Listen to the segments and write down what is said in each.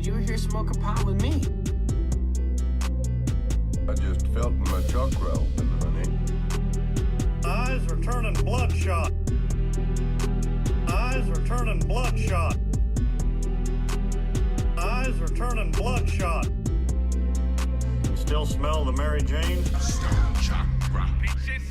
You were here smoking pot with me. I just felt my chakra open, honey. Eyes are turning bloodshot. Eyes are turning bloodshot. Eyes are turning bloodshot. You still smell the Mary Jane? Stone Chakra. Bitches.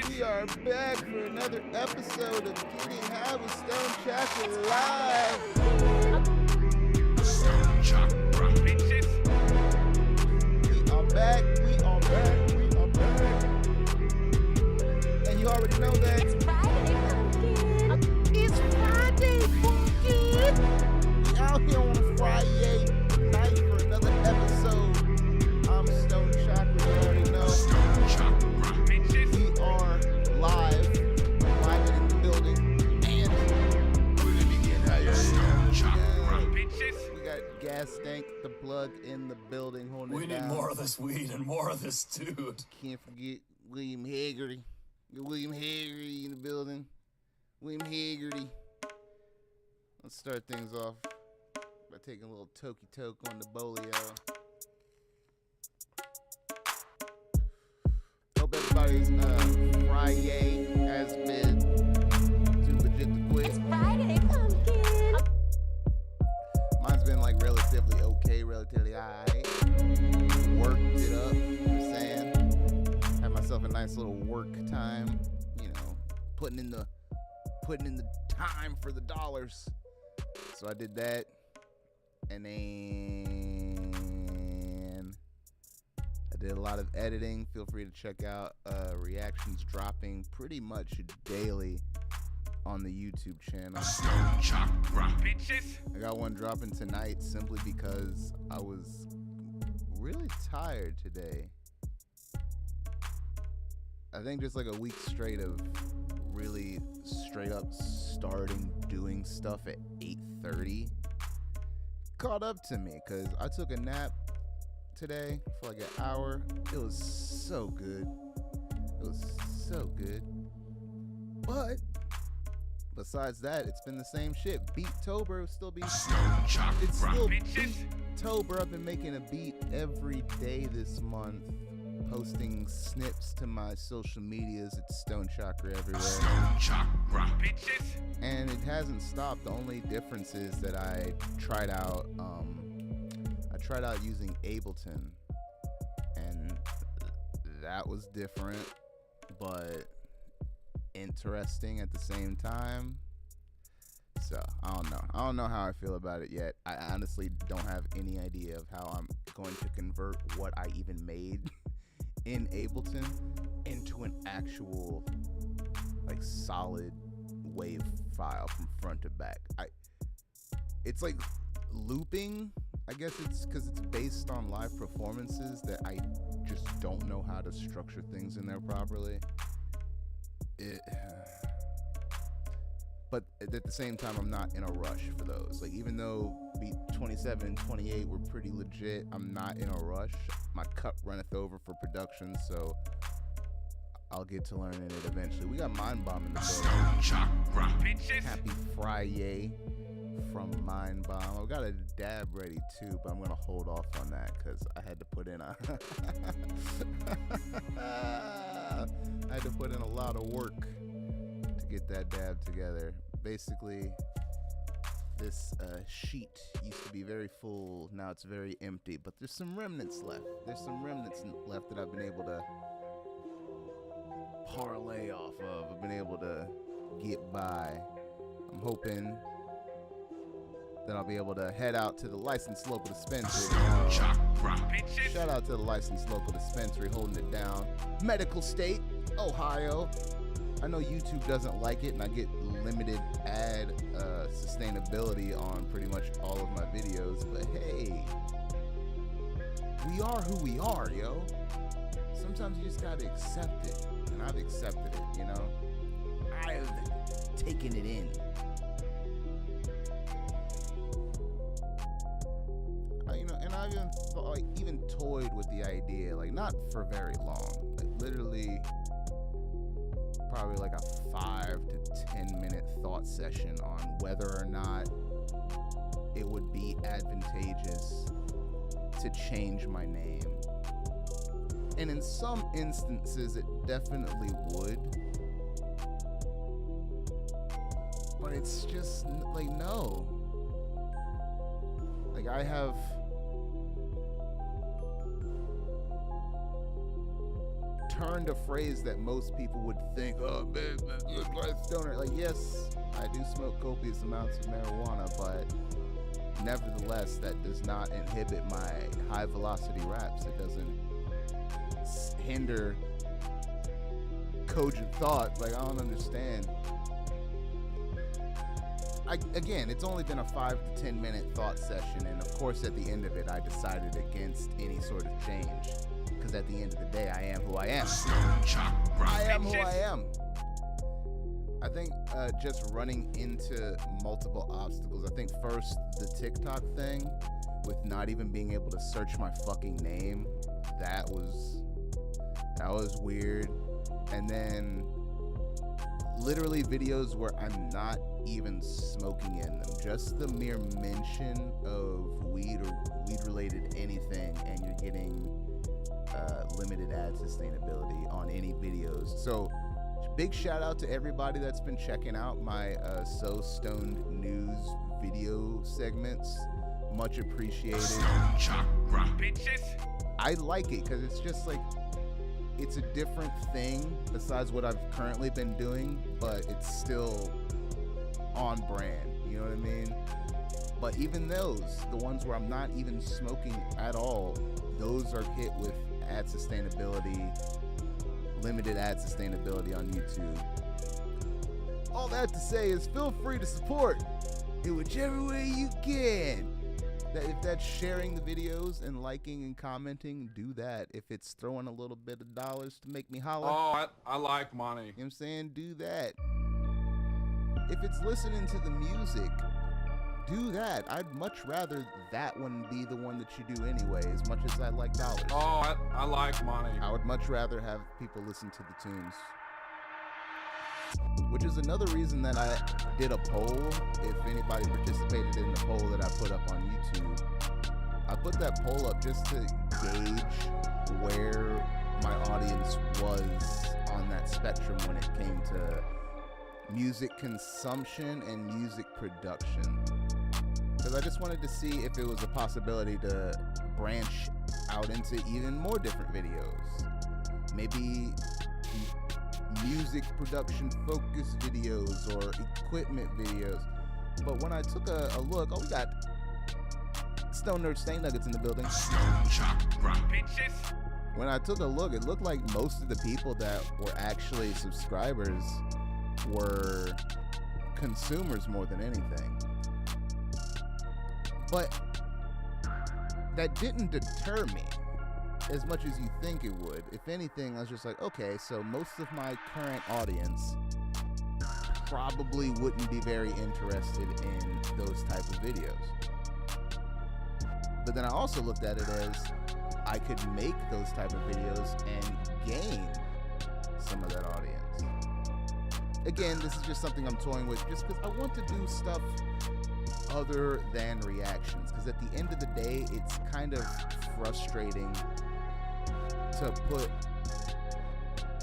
We are back for another episode of Getting High with Stone Chakra Live. Stone Chakra. Bitches. We are back. And you already know that. It's Friday, pumpkin. It's Friday, pumpkin. We out here on a Friday night for another episode. I'm Stone Chakra, you already know. Stone Chakra. Bitches. We are live in the building, and we're gonna be getting higher. Stone Chakra. Bitches. We got Gas Stank the Plug in the building holding We it need down. more of this weed and more of this dude. Can't forget William Haggerty. William Haggerty in the building. William Haggerty. Let's start things off by taking a little tokey toke on the bolio. Hope everybody's Friday has been too legit to quit. It's Friday, pumpkin. Mine's been like relatively okay, relatively alright. Worked it up, you know what I'm saying? Had myself a nice little work time, you know, putting in the time for the dollars. So I did that. And then I did a lot of editing. Feel free to check out reactions dropping pretty much daily on the YouTube channel. Stone Chakra. Bitches. I got one dropping tonight simply because I was really tired today. I think just like a week straight of really straight up starting doing stuff at 8:30 caught up to me, because I took a nap today for like an hour. It was so good. But besides that, it's been the same shit. Beat-tober will still be. Stone Chakra. It's still Bitches. Beat-tober. I've been making a beat every day this month, posting snips to my social medias. It's Stone Chakra everywhere. Stone Chakra. Bitches. And it hasn't stopped. The only difference is that I tried out using Ableton, and that was different, but interesting at the same time. So I don't know how I feel about it yet. I honestly don't have any idea of how I'm going to convert what I even made in Ableton into an actual like solid wave file from front to back. It's like looping. I guess it's because it's based on live performances that I just don't know how to structure things in there properly. But but at the same time, I'm not in a rush for those. Like, even though beat 27 and 28 were pretty legit, I'm not in a rush. My cup runneth over for production, so I'll get to learning it eventually. We got Mind Bomb in the building. Chakra, bitches. Happy Friday from Mind Bomb. I've got a dab ready too, but I'm gonna hold off on that because I had to put in a I had to put in a lot of work to get that dab together. Basically, this sheet used to be very full. Now it's very empty, but there's some remnants left. There's some remnants left that I've been able to parlay off of. I've been able to get by. I'm hoping that I'll be able to head out to the licensed local dispensary. Shout out to the licensed local dispensary holding it down. Medical State, Ohio. I know YouTube doesn't like it, and I get limited ad sustainability on pretty much all of my videos, but hey, we are who we are, yo. Sometimes you just gotta accept it, and I've accepted it, you know? I've taken it in. I've even toyed with the idea, like, not for very long, like literally probably like a 5 to 10 minute thought session on whether or not it would be advantageous to change my name. And in some instances it definitely would, but it's just like, no, like I have turned a phrase that most people would think, oh man, look like stoner. Like, yes, I do smoke copious amounts of marijuana, but nevertheless, that does not inhibit my high velocity raps. It doesn't hinder cogent thought. Like, I don't understand. Again, it's only been a 5 to 10 minute thought session, and of course at the end of it I decided against any sort of change. Because at the end of the day, I am who I am. I am who I am. I think just running into multiple obstacles. I think first the TikTok thing with not even being able to search my fucking name. That was weird. And then literally videos where I'm not even smoking in them. Just the mere mention of weed or weed related anything, and you're getting limited ad sustainability on any videos. So big shout out to everybody that's been checking out my So Stoned News video segments. Much appreciated. Chakra, bitches. I like it because it's just like, it's a different thing besides what I've currently been doing, but it's still on brand, you know what I mean? But even those, the ones where I'm not even smoking at all, those are hit with ad sustainability, limited ad sustainability on YouTube. All that to say is, feel free to support in whichever way you can. If that's sharing the videos and liking and commenting, do that. If it's throwing a little bit of dollars to make me holler, oh, I like money. You know what I'm saying? Do that. If it's listening to the music, do that. I'd much rather that one be the one that you do anyway, as much as I like dollars. Oh, I like money. I would much rather have people listen to the tunes. Which is another reason that I did a poll. If anybody participated in the poll that I put up on YouTube, I put that poll up just to gauge where my audience was on that spectrum when it came to music consumption and music production. Because I just wanted to see if it was a possibility to branch out into even more different videos. Maybe music production focused videos or equipment videos. But when I took a look, we got Stone Nerd Stay Nuggets in the building. Chakra, bitches. When I took a look, it looked like most of the people that were actually subscribers were consumers more than anything. But that didn't deter me as much as you think it would. If anything, I was just like, okay, so most of my current audience probably wouldn't be very interested in those type of videos. But then I also looked at it as I could make those type of videos and gain some of that audience. Again, this is just something I'm toying with just because I want to do stuff other than reactions, because at the end of the day, it's kind of frustrating to put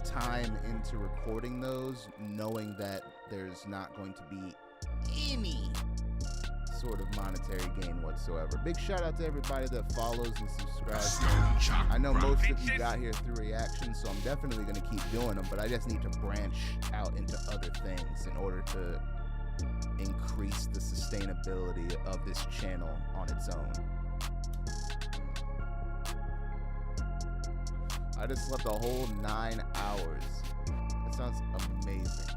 time into recording those knowing that there's not going to be any sort of monetary gain whatsoever. Big shout out to everybody that follows and subscribes. I know most of you got here through reactions, so I'm definitely going to keep doing them, but I just need to branch out into other things in order to increase the sustainability of this channel on its own. I just slept a whole 9 hours. That sounds amazing.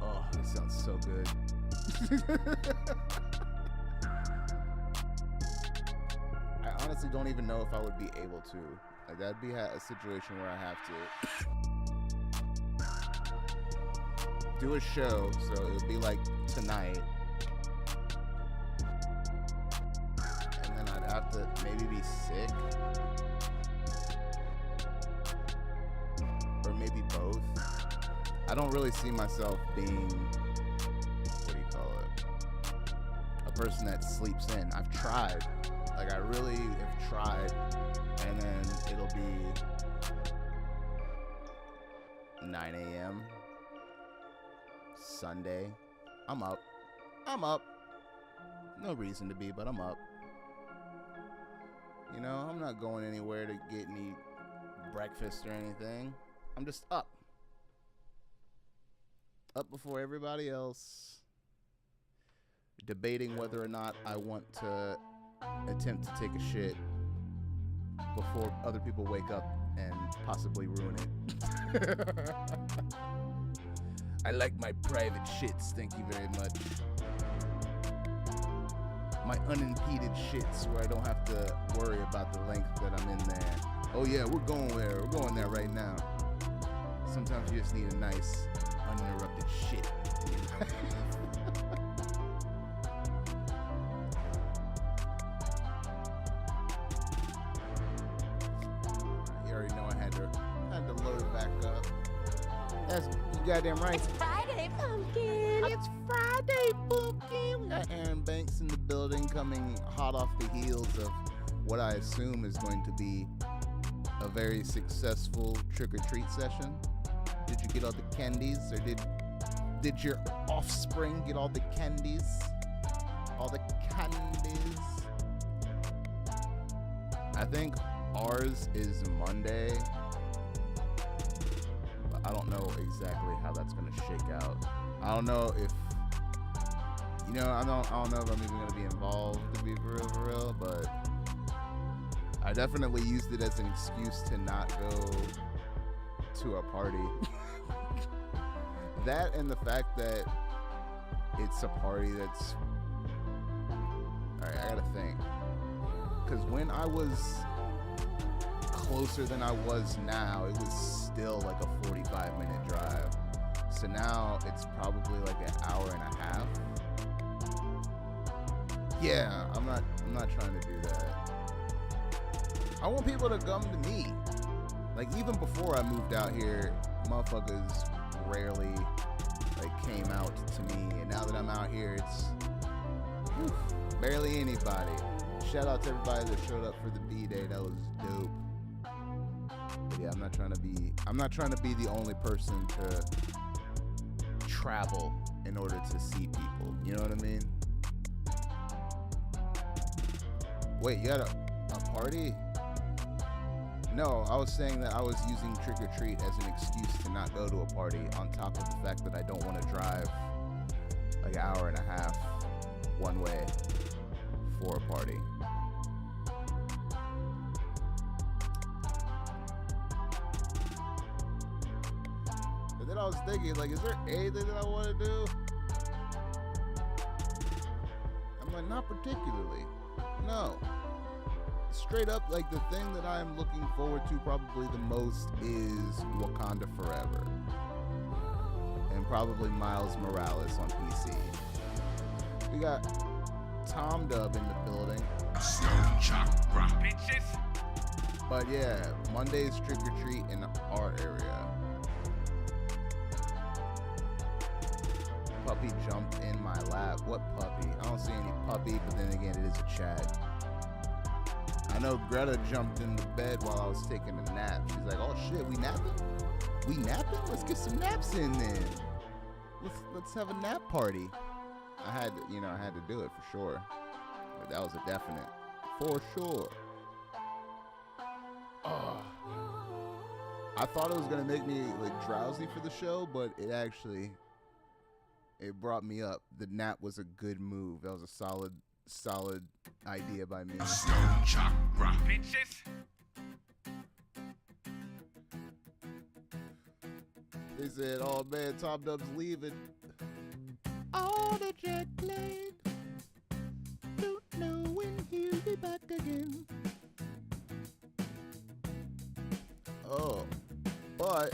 Oh, that sounds so good. I honestly don't even know if I would be able to. Like, that'd be a situation where I have to do a show, so it would be like tonight, and then I'd have to maybe be sick, or maybe both. I don't really see myself being, what do you call it, a person that sleeps in. I've tried, like I really have tried, and then it'll be 9 a.m. Sunday. I'm up. No reason to be, but I'm up. You know, I'm not going anywhere to get any breakfast or anything. I'm just up. Up before everybody else. Debating whether or not I want to attempt to take a shit before other people wake up and possibly ruin it. I like my private shits, thank you very much. My unimpeded shits where I don't have to worry about the length that I'm in there. Oh yeah, we're going there right now. Sometimes you just need a nice, uninterrupted shit. You already know I had to load it back up. That's you goddamn right. It's Friday, pumpkin. It's Friday, pumpkin. We got Aaron Banks in the building, coming hot off the heels of what I assume is going to be a very successful trick-or-treat session. Did you get all the candies, or did your offspring get all the candies? All the candies. I think ours is Monday. I don't know exactly how that's gonna shake out. I don't know if, you know, I don't know if I'm even gonna be involved, to be for real, but I definitely used it as an excuse to not go to a party. That and the fact that it's a party that's, alright, I gotta think. Because when I was closer than I was now, it was still like a 45-minute drive. So now it's probably like an hour and a half. Yeah, I'm not trying to do that. I want people to come to me. Like, even before I moved out here, motherfuckers rarely like came out to me, and now that I'm out here, it's barely anybody. Shout out to everybody that showed up for the B-Day. That was dope. But yeah, I'm not trying to be the only person to travel in order to see people. You know what I mean? Wait, you got a party? No, I was saying that I was using trick or treat as an excuse to not go to a party, on top of the fact that I don't want to drive like an hour and a half one way for a party. And then I was thinking, like, is there anything that I want to do? I'm like, not particularly. No. Straight up, like, the thing that I'm looking forward to probably the most is Wakanda Forever. And and probably Miles Morales on PC. We got Tom Dub in the building. Chakra. Bitches. But yeah, Monday's trick or treat in our area. Puppy jumped in my lap. What puppy? I don't see any puppy, but then again, it is a chat. I know Greta jumped in the bed while I was taking a nap. She's like, "Oh shit, we napping? We napping? Let's get some naps in then. Let's have a nap party." I had to do it for sure. But that was a definite, for sure. Oh. I thought it was gonna make me like drowsy for the show, but it brought me up. The nap was a good move. That was a solid idea by me. Chakra. Bitches. They said, "Oh man, Tom Dub's leaving." All the jet lag. Don't know when he'll be back again. Oh, but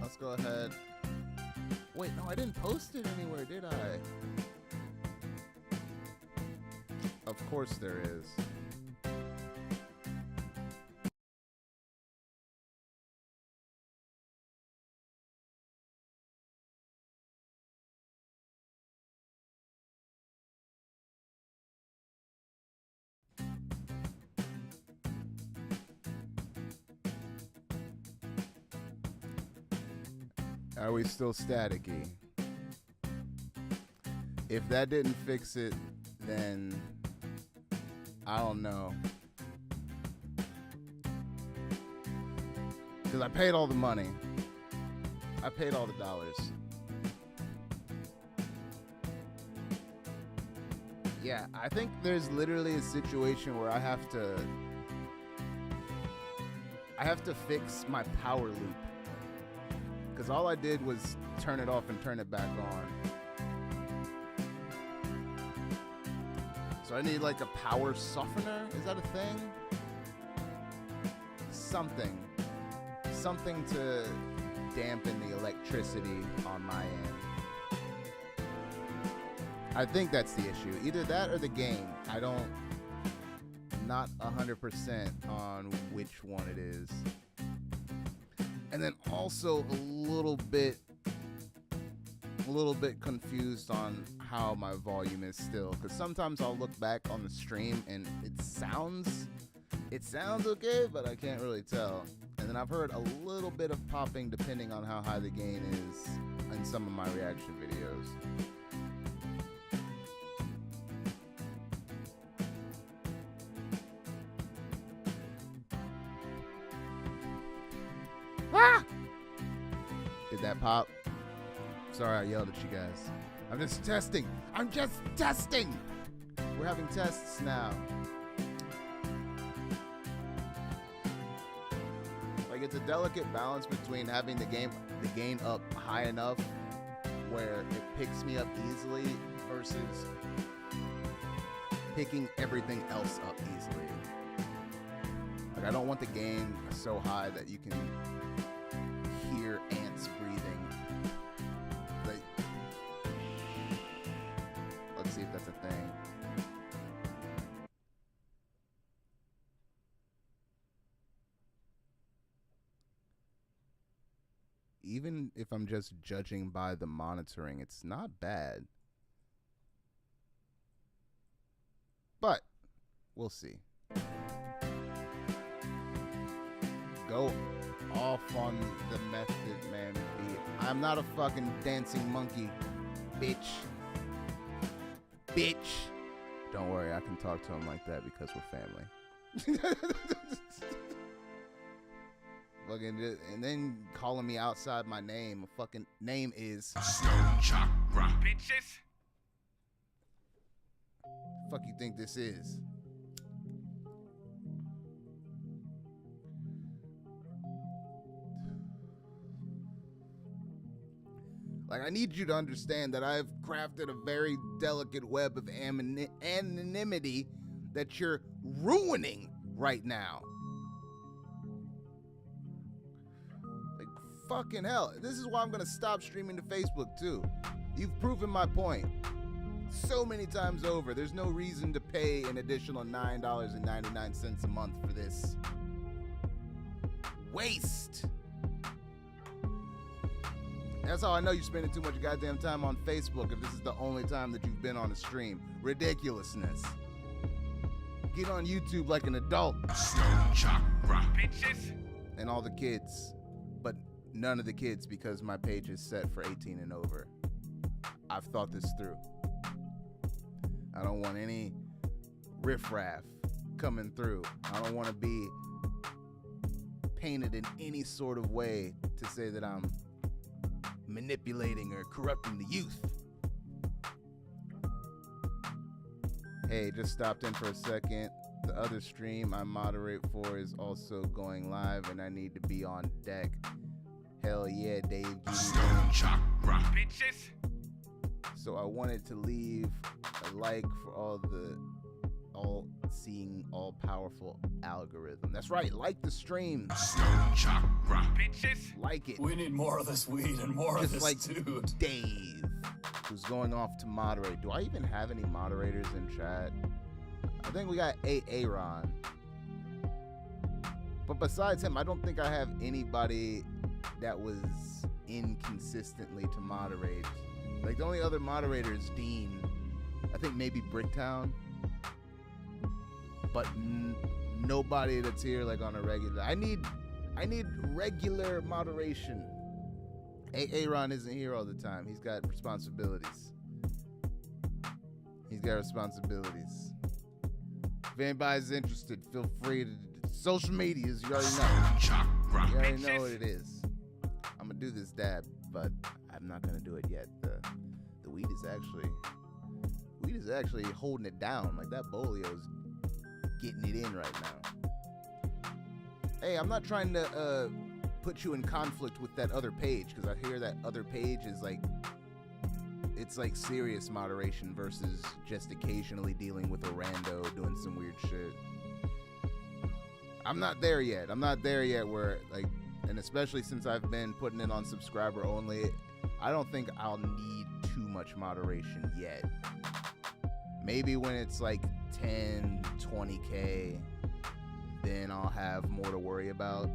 let's go ahead. Wait, no, I didn't post it anywhere, did I? Of course there is. Are we still staticky? If that didn't fix it, then I don't know. Because I paid all the money. I paid all the dollars. Yeah, I think there's literally a situation where I have to fix my power loop. Because all I did was turn it off and turn it back on. So I need like a power softener? Is that a thing? Something to dampen the electricity on my end. I think that's the issue. Either that or the game. Not 100% on which one it is. And then also a little bit confused on how my volume is still, because sometimes I'll look back on the stream and it sounds okay, but I can't really tell. And then I've heard a little bit of popping depending on how high the gain is in some of my reaction videos. Ah! Did that pop? Sorry I yelled at you guys. I'm just testing. We're having tests now. Like, it's a delicate balance between having the gain up high enough where it picks me up easily versus picking everything else up easily. Like, I don't want the gain so high that you can hear ants breathing. Like, let's see if that's a thing. Even if I'm just judging by the monitoring, it's not bad. But we'll see. Go off on the Method Man beat. I'm not a fucking dancing monkey, bitch. Don't worry, I can talk to him like that because we're family. Fucking, and then calling me outside my name. A fucking name is Chakra. Bitches. Fuck you think this is? Like, I need you to understand that I've crafted a very delicate web of anonymity that you're ruining right now. Like, fucking hell. This is why I'm gonna stop streaming to Facebook too. You've proven my point so many times over. There's no reason to pay an additional $9.99 a month for this waste. That's how I know you're spending too much goddamn time on Facebook if this is the only time that you've been on a stream. Ridiculousness. Get on YouTube like an adult. Chakra, bitches. And all the kids, but none of the kids because my page is set for 18 and over. I've thought this through. I don't want any riffraff coming through. I don't want to be painted in any sort of way to say that I'm manipulating or corrupting the youth. Hey, just stopped in for a second. The other stream I moderate for is also going live, and I need to be on deck. Hell yeah, Dave. Chakra, bitches. So I wanted to leave a like for all-seeing, all-powerful algorithm. That's right, like the stream. Chakra, bitches. Like it. We need more of this weed and more Just of this like dude. Dave, who's going off to moderate. Do I even have any moderators in chat? I think we got Aaron. But besides him, I don't think I have anybody that was inconsistently to moderate. Like, the only other moderator is Dean. I think maybe Bricktown. But nobody that's here like on a regular. I need regular moderation. Aaron isn't here all the time. He's got responsibilities. If anybody's interested, feel free to social medias. You already know. Chakra, You already bitches. know what it is. I'm gonna do this dab, but I'm not gonna do it yet. The weed is actually holding it down. Like, that bolio's getting it in right now. Hey, I'm not trying to put you in conflict with that other page, because I hear that other page is like, it's like serious moderation versus just occasionally dealing with a rando doing some weird shit. I'm not there yet where, like, and especially since I've been putting it on subscriber only, I don't think I'll need too much moderation yet. Maybe when it's like 10, 20K, then I'll have more to worry about.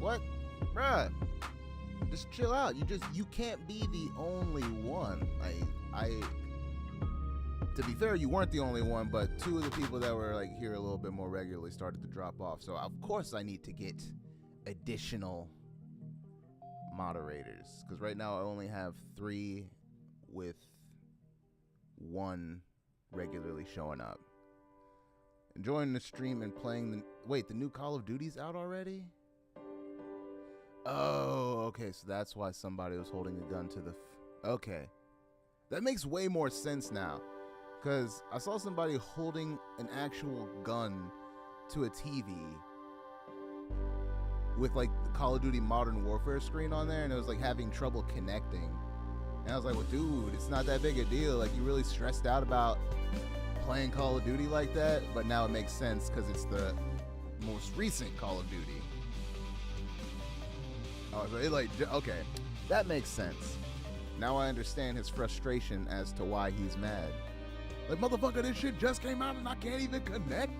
What? Bruh, just chill out. You can't be the only one. To be fair, you weren't the only one, but two of the people that were like here a little bit more regularly started to drop off. So of course I need to get additional moderators, because right now I only have 3 with 1 regularly showing up. Enjoying the stream and playing the new Call of Duty's out already? Oh, okay, so that's why somebody was holding a gun to the okay. That makes way more sense now, because I saw somebody holding an actual gun to a TV with like the Call of Duty Modern Warfare screen on there, and it was like having trouble connecting. And I was like, well, dude, it's not that big a deal. Like, you really stressed out about playing Call of Duty like that? But now it makes sense because it's the most recent Call of Duty. Oh, so okay, that makes sense. Now I understand his frustration as to why he's mad. Like, motherfucker, this shit just came out and I can't even connect.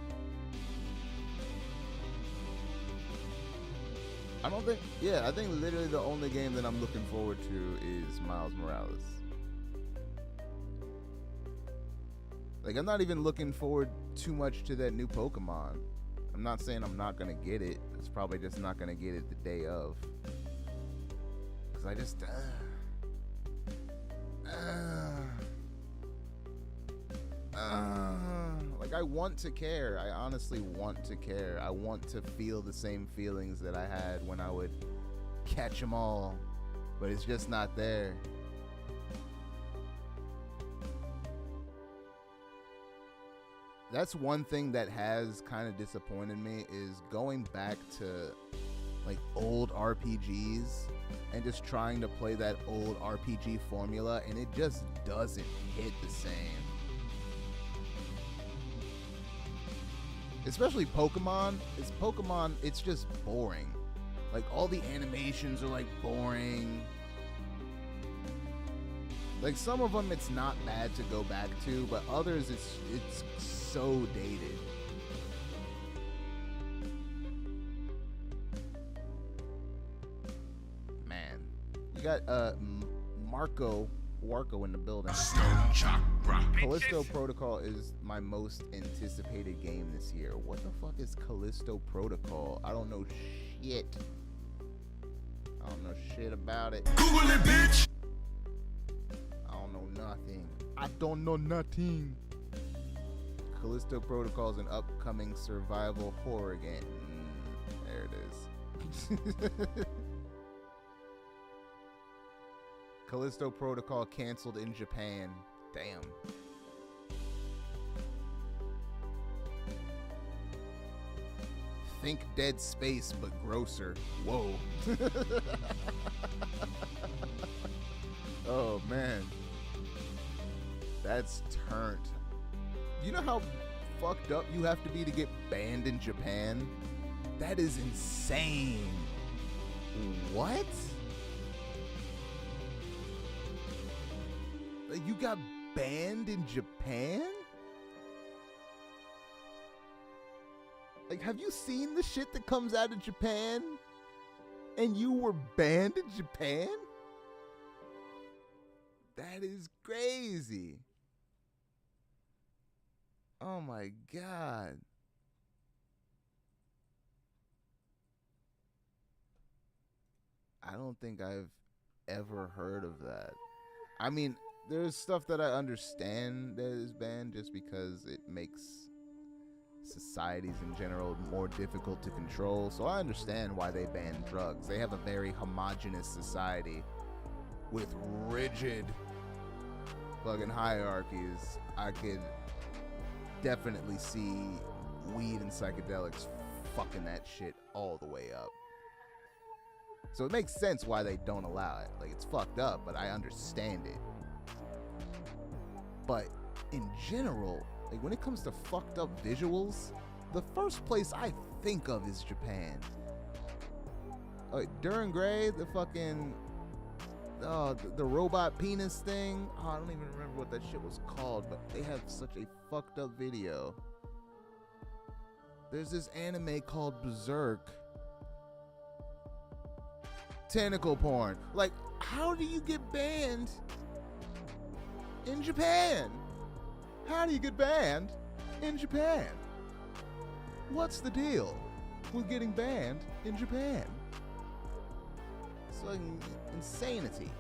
I think literally the only game that I'm looking forward to is Miles Morales. Like, I'm not even looking forward too much to that new Pokemon. I'm not saying I'm not gonna get it. It's probably just not gonna get it the day of. Cause I just like, I want to care. I honestly want to care. I want to feel the same feelings that I had when I would catch them all, but it's just not there. That's one thing that has kind of disappointed me, is going back to like old RPGs and just trying to play that old RPG formula, and it just doesn't hit the same. especially Pokemon. It's just boring. Like, all the animations are like boring. Like, some of them it's not bad to go back to, but others it's so dated. Man, you got Warco in the building. Chakra. Callisto Protocol is my most anticipated game this year. What the fuck is Callisto Protocol? I don't know shit. I don't know shit about it. Google it, bitch. I don't know nothing. I don't know nothing. Callisto Protocol is an upcoming survival horror game. There it is. Callisto Protocol canceled in Japan. Damn. Think Dead Space, but grosser. Whoa. Oh, man. That's turned. You know how fucked up you have to be to get banned in Japan? That is insane. What? You got banned in Japan? Like, have you seen the shit that comes out of Japan? And you were banned in Japan? That is crazy. Oh my God. I don't think I've ever heard of that. I mean, there's stuff that I understand that is banned just because it makes societies in general more difficult to control. So I understand why they ban drugs. They have a very homogenous society with rigid fucking hierarchies. I could definitely see weed and psychedelics fucking that shit all the way up. So it makes sense why they don't allow it. Like, it's fucked up, but I understand it. But in general, like, when it comes to fucked up visuals, the first place I think of is Japan. Duran Gray, the fucking the robot penis thing. Oh, I don't even remember what that shit was called, but they have such a fucked up video. There's this anime called Berserk. Tentacle porn. Like, how do you get banned in Japan? How do you get banned in Japan? What's the deal with getting banned in Japan? It's like insanity.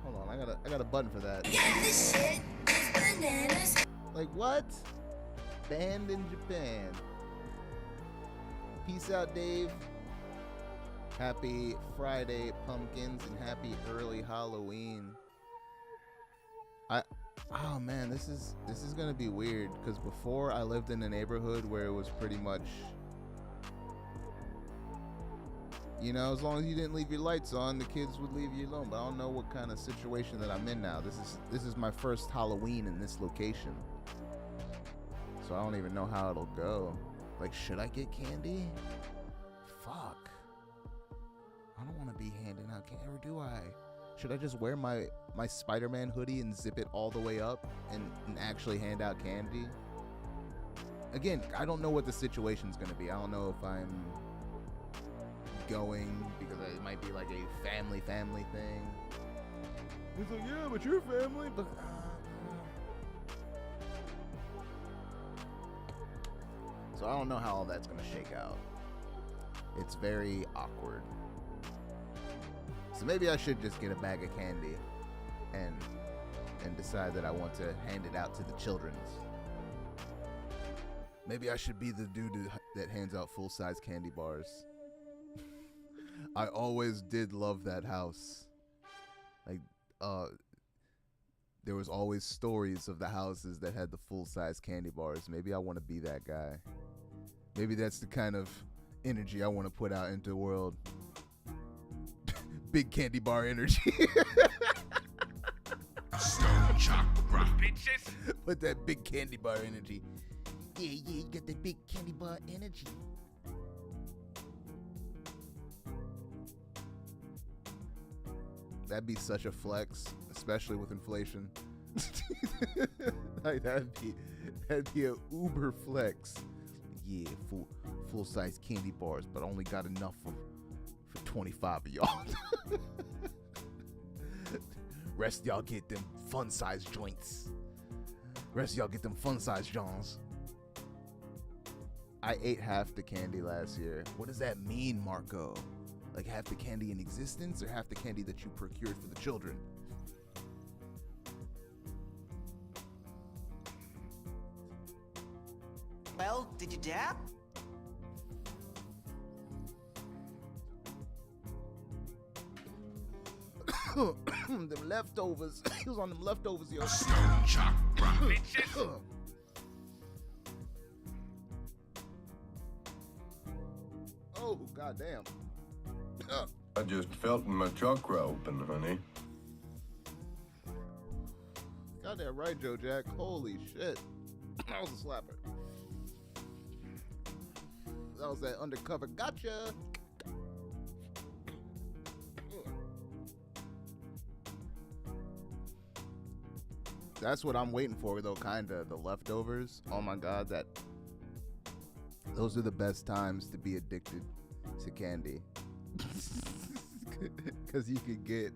Hold on, I got a button for that. Like, what? Banned in Japan. Peace out, Dave. Happy Friday, pumpkins, and happy early Halloween. Oh man, this is gonna be weird, because before I lived in a neighborhood where it was pretty much, you know, as long as you didn't leave your lights on, the kids would leave you alone. But I don't know what kind of situation that I'm in now. This is my first Halloween in this location, so I don't even know how it'll go. Like, should I get candy? Fuck. I don't want to be handing out candy, or do I? Should I just wear my Spider-Man hoodie and zip it all the way up and actually hand out candy? Again, I don't know what the situation's going to be. I don't know if I'm going because it might be like a family thing. It's like, yeah, but your family. But so I don't know how all that's going to shake out. It's very awkward. So maybe I should just get a bag of candy and decide that I want to hand it out to the children. Maybe I should be the dude that hands out full-size candy bars. I always did love that house. Like, there was always stories of the houses that had the full-size candy bars. Maybe I want to be that guy. Maybe that's the kind of energy I want to put out into the world. Big candy bar energy. Stone chakra, bitches. With that big candy bar energy. Yeah, you got the big candy bar energy. That'd be such a flex, especially with inflation. Like that'd be a uber flex. Yeah, full size candy bars, but only got enough for 25 of y'all. Rest of y'all get them fun size joints. Rest of y'all get them fun size Johns. I ate half the candy last year. What does that mean, Marco? Like half the candy in existence or half the candy that you procured for the children? Well, did you dab? Them leftovers. He was on them leftovers, yo. Stone Chakra. Bitches. Oh, goddamn. I just felt my chakra open, honey. Goddamn right, Joe Jack. Holy shit. That was a slapper. That was that undercover gotcha. That's what I'm waiting for, though, kinda. The leftovers. Oh my god, those are the best times to be addicted to candy. Cause you can get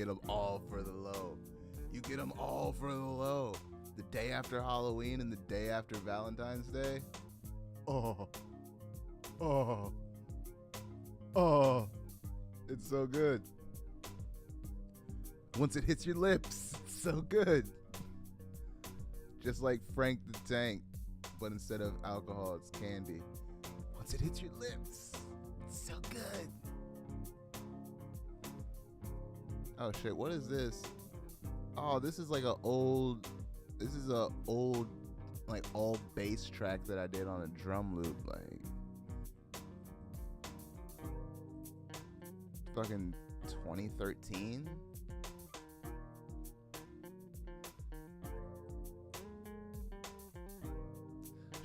them all for the low. You get them all for the low. The day after Halloween and the day after Valentine's Day. Oh. It's so good. Once it hits your lips, it's so good. Just like Frank the Tank, but instead of alcohol, it's candy. Once it hits your lips, it's so good. Oh shit, what is this? Oh, this is like a old like all bass track that I did on a drum loop, like fucking 2013.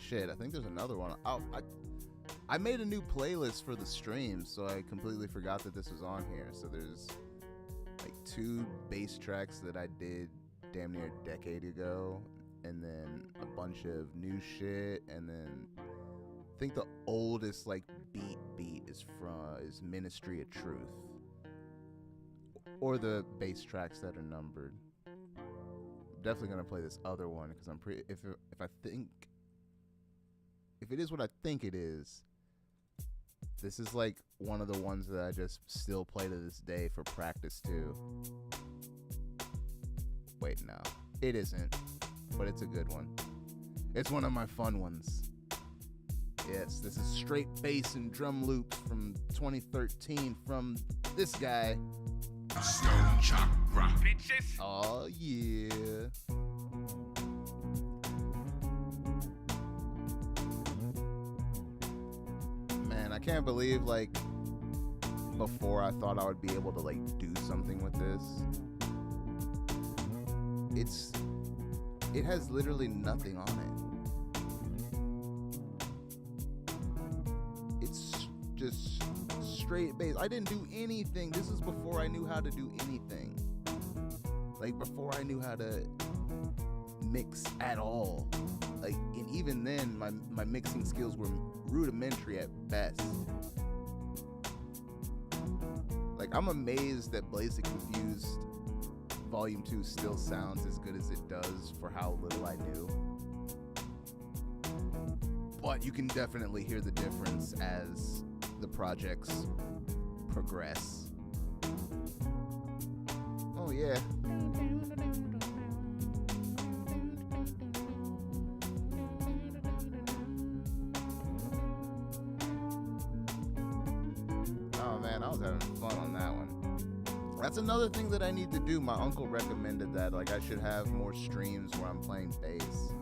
Shit, I think there's another one. I made a new playlist for the stream, so I completely forgot that this was on here. So there's like 2 bass tracks that I did damn near a decade ago, and then a bunch of new shit, and then I think the oldest like beat is Ministry of Truth, or the bass tracks that are numbered. I'm definitely gonna play this other one because I'm pretty if it is what I think it is, this is like one of the ones that I just still play to this day for practice too. Wait, no, it isn't, but it's a good one. It's one of my fun ones. Yes, this is straight bass and drum loops from 2013 from this guy. Stone Chakra. Bitches. Oh yeah. Man, I can't believe, like, before I thought I would be able to like do something with this. It has literally nothing on it. It's just straight bass. I didn't do anything. This is before I knew how to do anything. Like before I knew how to mix at all. Like, and even then my mixing skills were rudimentary at best. Like, I'm amazed that Blaze Confused Volume 2 still sounds as good as it does for how little I knew. But you can definitely hear the difference as the projects progress. Oh yeah. Oh man, I was having fun on that one. That's another thing that I need to do. My uncle recommended that, like, I should have more streams where I'm playing bass.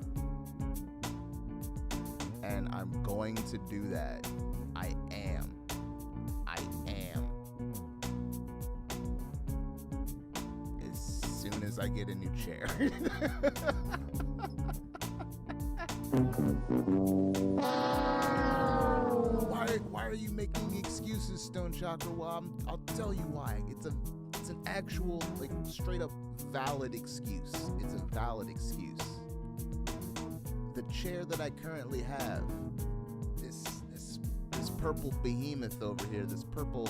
And I'm going to do that. I am. As soon as I get a new chair. Why are you making excuses, Stone Chakra? Well, I'll tell you why. It's an actual, like, straight up valid excuse. It's a valid excuse. The chair that I currently have, this purple behemoth over here, this purple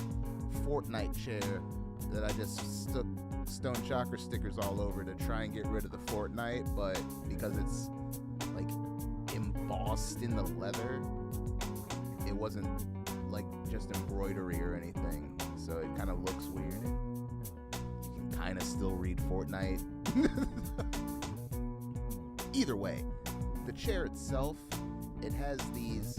Fortnite chair that I just stuck Stone Chakra stickers all over to try and get rid of the Fortnite, but because it's like embossed in the leather, it wasn't like just embroidery or anything, so it kind of looks weird. You can kind of still read Fortnite. Either way, the chair itself, it has these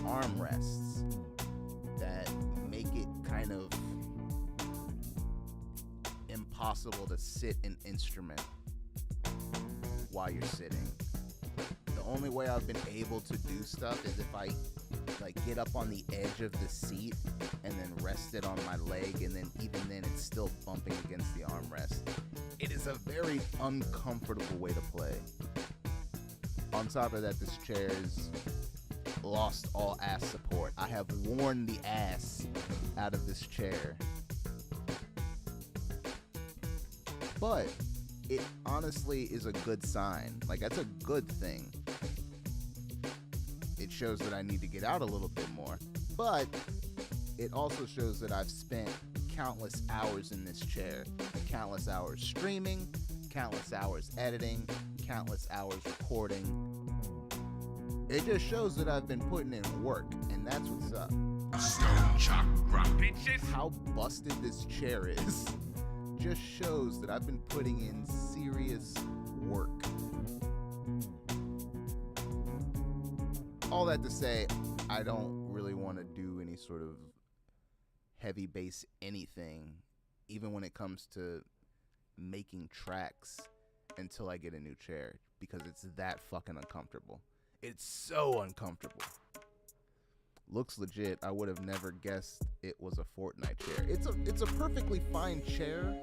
armrests that make it kind of impossible to sit an instrument while you're sitting. The only way I've been able to do stuff is if I like get up on the edge of the seat and then rest it on my leg, and then even then it's still bumping against the armrest. It is a very uncomfortable way to play. On top of that, this chair is lost all ass support. I have worn the ass out of this chair. But it honestly is a good sign. Like, that's a good thing. It shows that I need to get out a little bit more. But it also shows that I've spent countless hours in this chair. Countless hours streaming, countless hours editing, countless hours recording. It just shows that I've been putting in work, and that's what's up. Stone Chakra, bitches. How busted this chair is just shows that I've been putting in serious work. All that to say, I don't really want to do any sort of heavy bass anything, even when it comes to making tracks, until I get a new chair, because it's that fucking uncomfortable. It's so uncomfortable. Looks legit. I would have never guessed it was a Fortnite chair. It's a perfectly fine chair.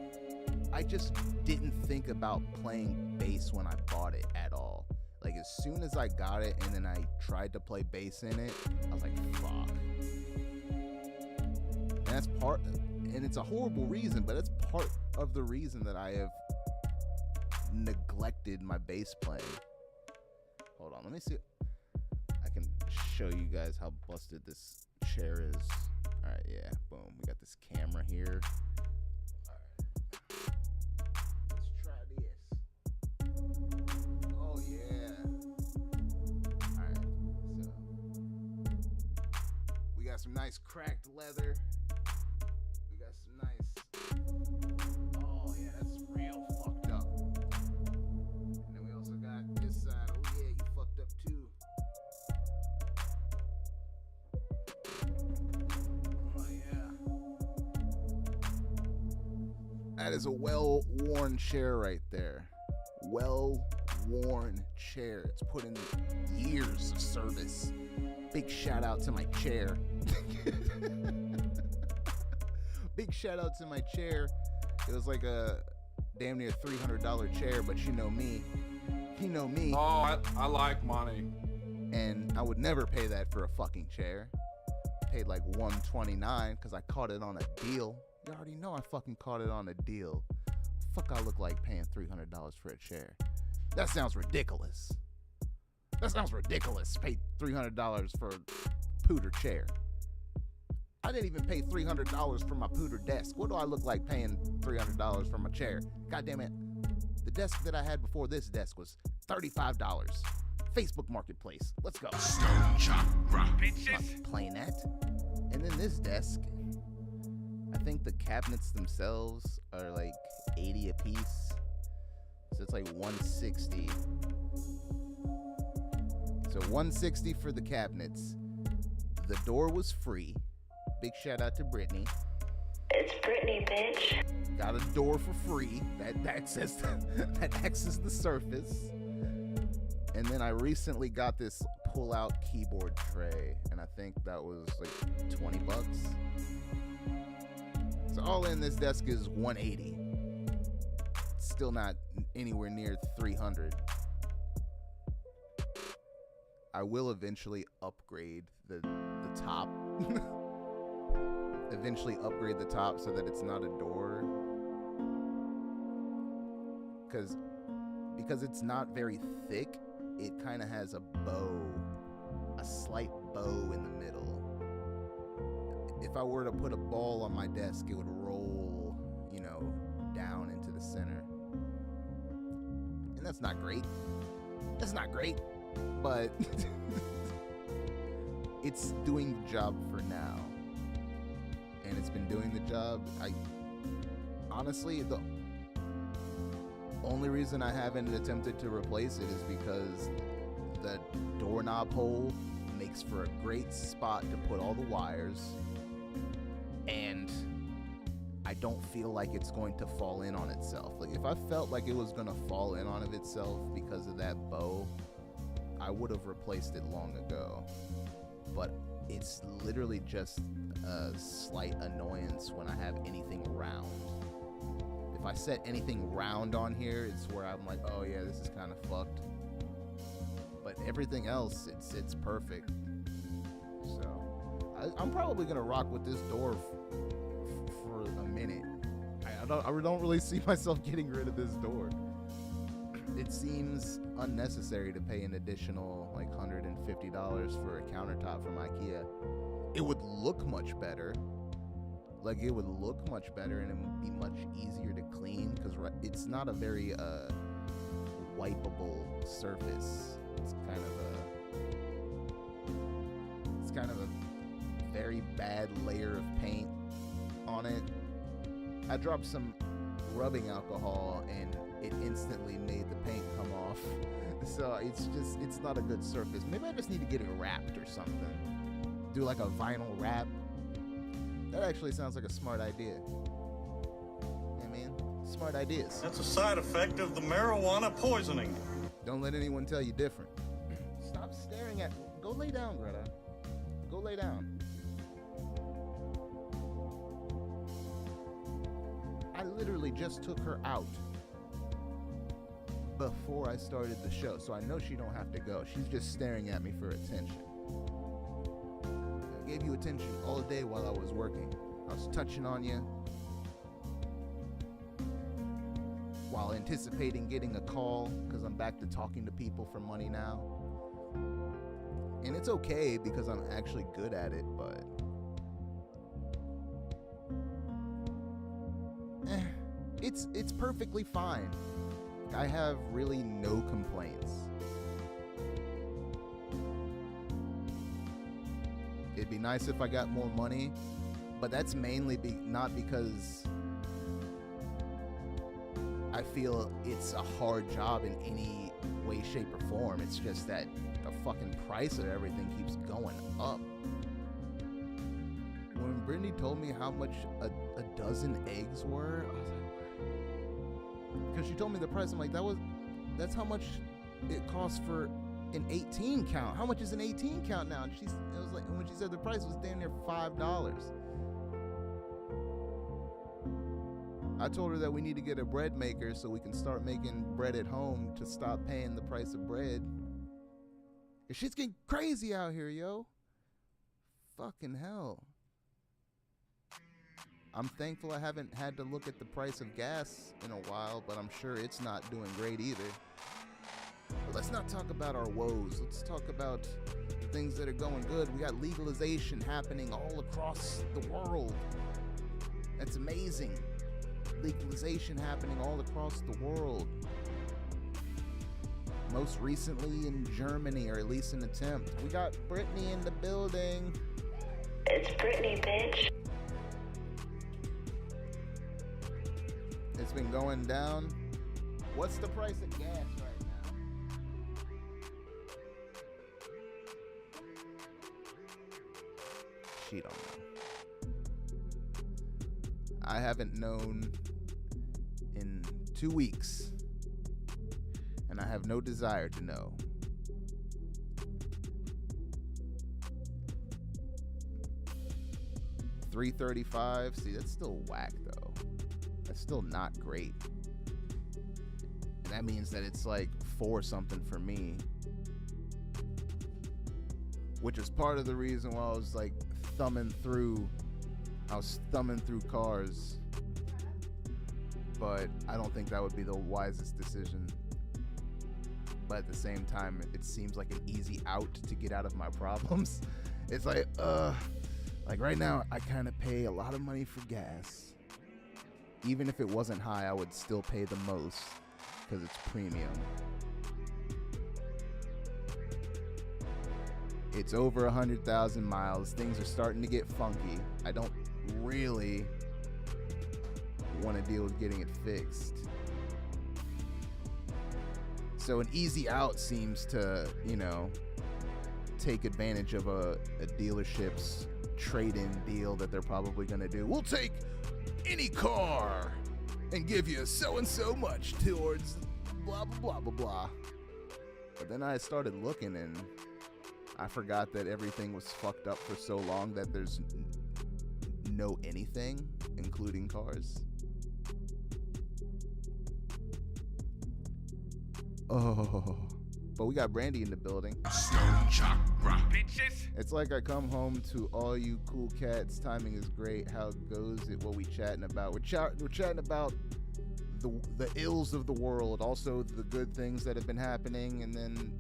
I just didn't think about playing bass when I bought it at all. Like, as soon as I got it and then I tried to play bass in it, I was like, fuck. And that's part, and it's a horrible reason, but it's part of the reason that I have neglected my bass playing. Hold on, let me see. I can show you guys how busted this chair is. All right, yeah, boom. We got this camera here. All right, let's try this. Oh yeah. All right, so we got some nice cracked leather. We got some nice. Oh yeah, that's real fucked up. And then we also got this side. Oh yeah, you fucked up too. Oh yeah. That is a well-worn chair right there. Well-worn chair. It's put in years of service. Big shout out to my chair. Big shout out to my chair. It was like a damn near $300 chair, but you know me. You know me. Oh, I like money. And I would never pay that for a fucking chair. Paid like $129 because I caught it on a deal. You already know I fucking caught it on a deal. Fuck, I look like paying $300 for a chair. That sounds ridiculous. That sounds ridiculous. Pay $300 for a pooter chair. I didn't even pay $300 for my pooter desk. What do I look like paying $300 for my chair? God damn it. The desk that I had before this desk was $35. Facebook Marketplace. Let's go. Stone Chakra, I'm bitches. not playing that. And then this desk, I think the cabinets themselves are like $80 a piece. So it's like $160. So $160 for the cabinets. The door was free. Big shout out to Brittany. It's Brittany, bitch. Got a door for free that access the surface. And then I recently got this pull-out keyboard tray, and I think that was like $20. So all in, this desk is $180. still not anywhere near 300. I will eventually upgrade the top. Eventually upgrade the top so that it's not a door. Because it's not very thick, it kind of has a bow, a slight bow in the middle. If I were to put a ball on my desk, it would roll, down into the center. And that's not great. That's not great, but it's doing the job for now. And it's been doing the job. Honestly, the only reason I haven't attempted to replace it is because the doorknob hole makes for a great spot to put all the wires, and I don't feel like it's going to fall in on itself. Like, if I felt like it was going to fall in on itself because of that bow, I would have replaced it long ago. But it's literally just a slight annoyance when I have anything round. If I set anything round on here, it's where I'm like, oh yeah, this is kind of fucked. But everything else, it's perfect. So I'm probably gonna rock with this door for a minute. I don't really see myself getting rid of this door. It seems unnecessary to pay an additional like $150 for a countertop from IKEA. It would look much better. Like, it would look much better, and it would be much easier to clean because it's not a very wipeable surface. It's kind of a very bad layer of paint on it. I dropped some rubbing alcohol and it instantly made the paint come off. So it's not a good surface. Maybe I just need to get it wrapped or something. Do like a vinyl wrap. That actually sounds like a smart idea. I mean, smart ideas. That's a side effect of the marijuana poisoning. Don't let anyone tell you different. Stop staring at me. Go lay down, Greta. Go lay down. I literally just took her out before I started the show, so I know she don't have to go. She's just staring at me for attention. I gave you attention all day while I was working. I was touching on you while anticipating getting a call, because I'm back to talking to people for money now. And it's okay because I'm actually good at it, but it's perfectly fine. I have really no complaints. It'd be nice if I got more money, but that's mainly not because I feel it's a hard job in any way, shape, or form. It's just that the fucking price of everything keeps going up. When Brittany told me how much a dozen eggs were, I was like, because she told me the price, I'm like, that's how much it costs for an 18 count. How much is an 18 count now? And it was like, when she said the price was damn near $5. I told her that we need to get a bread maker so we can start making bread at home to stop paying the price of bread. Shit's getting crazy out here, yo. Fucking hell. I'm thankful I haven't had to look at the price of gas in a while, but I'm sure it's not doing great either. But let's not talk about our woes. Let's talk about the things that are going good. We got legalization happening all across the world. That's amazing. Legalization happening all across the world. Most recently in Germany, or at least an attempt. We got Brittany in the building. It's Brittany, bitch. It's been going down. What's the price of gas right now? She don't know. I haven't known in 2 weeks, and I have no desire to know. $3.35. See, that's still whack though. That's still not great. that means that it's like 4 something for me. Which is part of the reason why I was like thumbing through cars. But I don't think that would be the wisest decision. But at the same time, it seems like an easy out to get out of my problems. It's like right now, I kind of pay a lot of money for gas. Even if it wasn't high, I would still pay the most because it's premium. It's over 100,000 miles. Things are starting to get funky. I don't really want to deal with getting it fixed. So an easy out seems to, take advantage of a dealership's trade-in deal that they're probably going to do. We'll take any car and give you so-and-so much towards blah, blah, blah, blah, blah. But then I started looking and I forgot that everything was fucked up for so long that there's no anything, including cars. Oh, but we got Brandy in the building. Stone Chakra. Bitches. It's like I come home to all you cool cats. Timing is great. How goes it? What we chatting about? We're chatting about the ills of the world, also the good things that have been happening, and then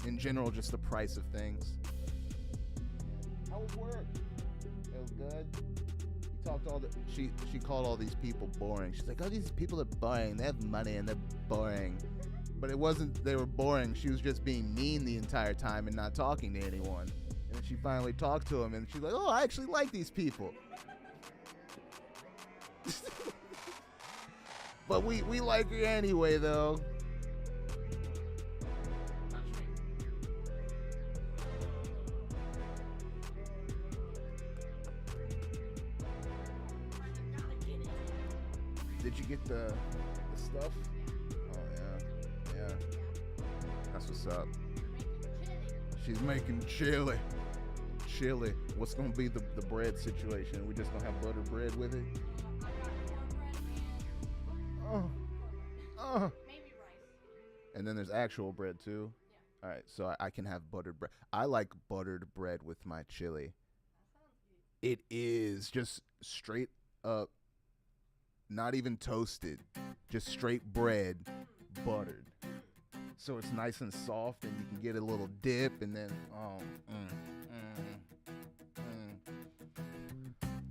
in general, just the price of things. How was work? It was good. She called all these people boring. She's like, oh, these people are boring. They have money and they're boring. But it wasn't they were boring. She was just being mean the entire time and not talking to anyone. And then she finally talked to him and she's like, oh, I actually like these people. But we like her anyway, though. Did you get the stuff? Oh, yeah. That's what's up. She's making chili. What's going to be the bread situation? We just going to have butter bread with it? Maybe rice. And then there's actual bread, too? Yeah. All right, so I can have buttered bread. I like buttered bread with my chili. That sounds good. It is just straight up. Not even toasted, just straight bread, buttered. So it's nice and soft and you can get a little dip and then,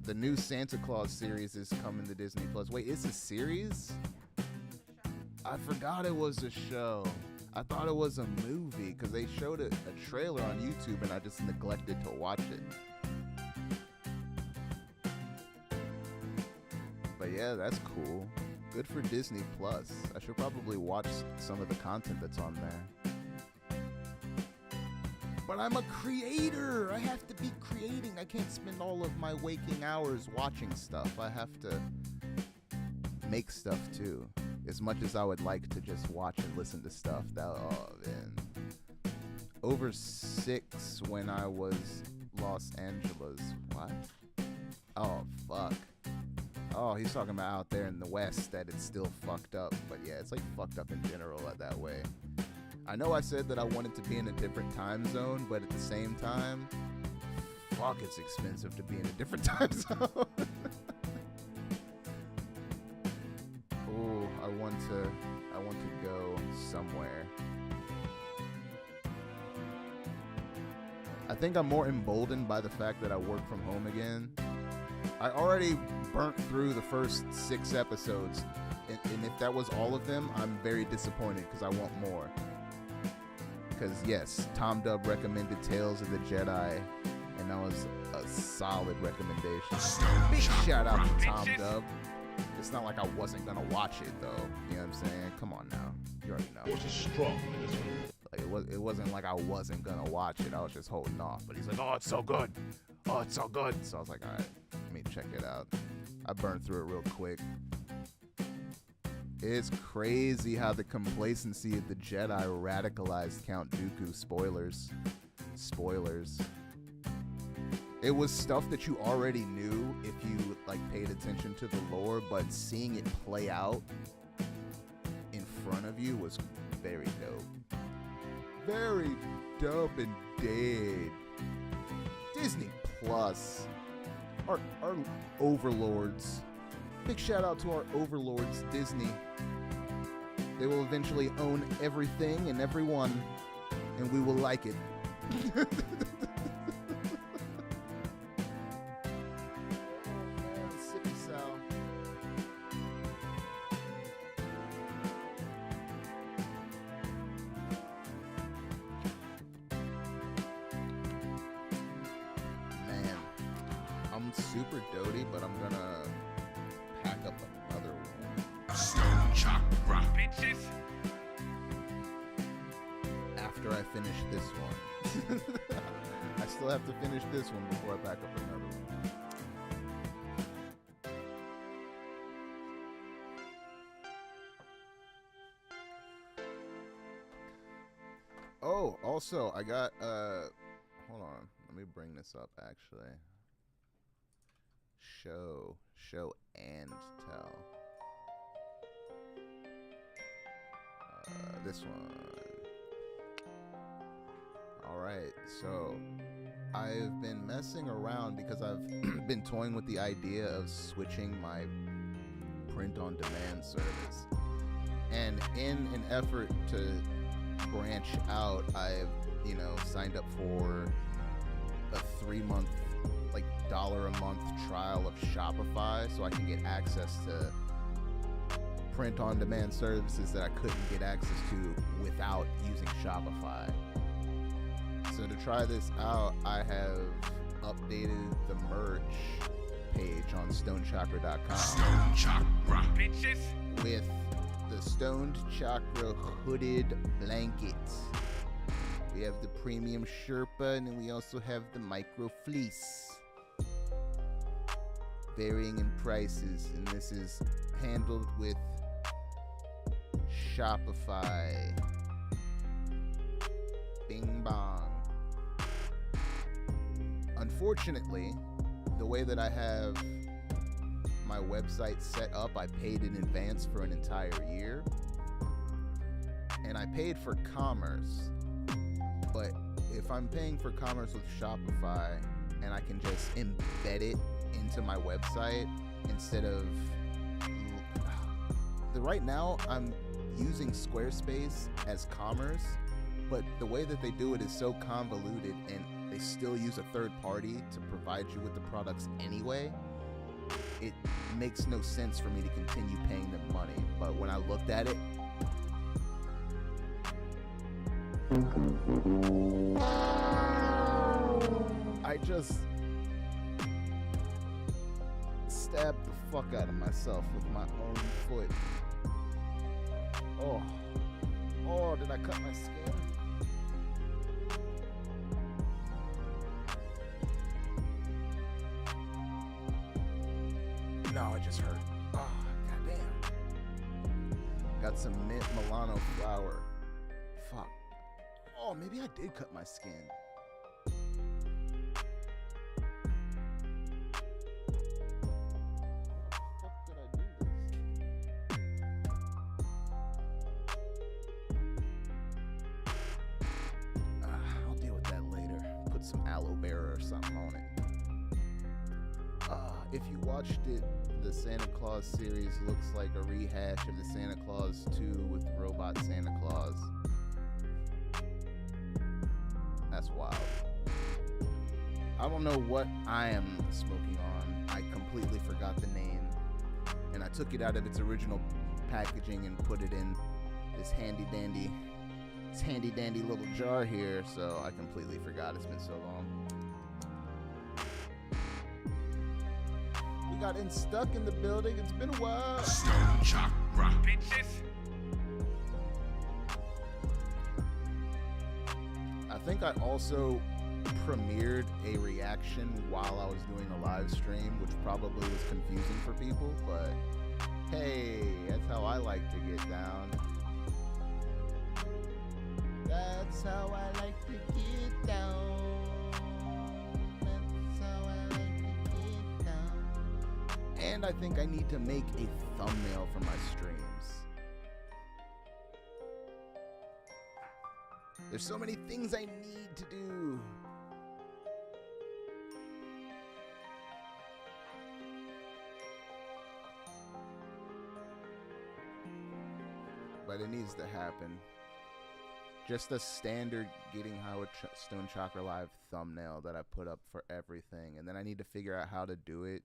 The new Santa Claus series is coming to Disney Plus. Wait, it's a series? I forgot it was a show. I thought it was a movie because they showed a trailer on YouTube and I just neglected to watch it. But yeah, that's cool. Good for Disney Plus. I should probably watch some of the content that's on there. But I'm a creator. I have to be creating. I can't spend all of my waking hours watching stuff. I have to make stuff too. As much as I would like to just watch and listen to stuff. Over 6 when I was Los Angeles. What? Oh, fuck. Oh, he's talking about out there in the West that it's still fucked up. But yeah, it's like fucked up in general that way. I know I said that I wanted to be in a different time zone, but at the same time, fuck, it's expensive to be in a different time zone. Oh, I want to go somewhere. I think I'm more emboldened by the fact that I work from home again. I already burnt through the first 6 episodes, and if that was all of them, I'm very disappointed because I want more. Because yes, Tom Dub recommended Tales of the Jedi, and that was a solid recommendation. Big shout out to Tom Dub. It's not like I wasn't gonna watch it though. You know what I'm saying? Come on now, you already know. Like, it wasn't like I wasn't gonna watch it. I was just holding off. But he's like, oh, it's so good. Oh, it's so good. So I was like, all right, let me check it out. I burned through it real quick. It's crazy how the complacency of the Jedi radicalized Count Dooku. Spoilers. It was stuff that you already knew if you like paid attention to the lore, but seeing it play out front of you was very dope. Very dope indeed. Disney Plus. Our overlords. Big shout out to our overlords, Disney. They will eventually own everything and everyone, and we will like it. Sippy Sal. Man, I'm super doty, but I'm gonna pack up another one. Stone Chakra. Bitches. After I finish this one. I still have to finish this one before I pack up another one. Oh, also, I got, hold on. Let me bring this up, actually. Show and tell. This one. Alright, so I've been messing around because I've been toying with the idea of switching my print-on-demand service. And in an effort to branch out, I've, signed up for a 3-month, $1 a trial of Shopify so I can get access to print-on-demand services that I couldn't get access to without using Shopify. So to try this out, I have updated the merch page on stonechakra.com. Stone Chakra. Bitches. With the Stoned Chakra hooded blanket. We have the premium Sherpa, and then we also have the micro fleece. Varying in prices, and this is handled with Shopify. Bing bong. Unfortunately, the way that I have my website set up, I paid in advance for an entire year. And I paid for commerce. But if I'm paying for commerce with Shopify and I can just embed it into my website instead of right now I'm using Squarespace as commerce, but the way that they do it is so convoluted, and they still use a third party to provide you with the products anyway. It makes no sense for me to continue paying them money. But when I looked at it, I just stabbed the fuck out of myself with my own foot. Oh, did I cut my skin? No, it just hurt. Oh, goddamn. Got some mint Milano flour. Fuck. Oh, maybe I did cut my skin. I'll deal with that later. Put some aloe vera or something on it. If you watched it, the Santa Claus series looks like a rehash of the Santa Claus 2 with Robot Santa Claus. That's wild. I don't know what I am smoking on. I completely forgot the name. And I took it out of its original packaging and put it in this handy dandy little jar here, so I completely forgot. It's been so long. We got stuck in the building. It's been a while. Stone Chakra. Bitches. I think I also premiered a reaction while I was doing a live stream, which probably was confusing for people, but hey, that's how I like to get down. That's how I like to get down. That's how I like to get down. And I think I need to make a thumbnail for my streams. There's so many things I need to do. But it needs to happen. Just a standard Getting High with Stone Chakra Live thumbnail that I put up for everything. And then I need to figure out how to do it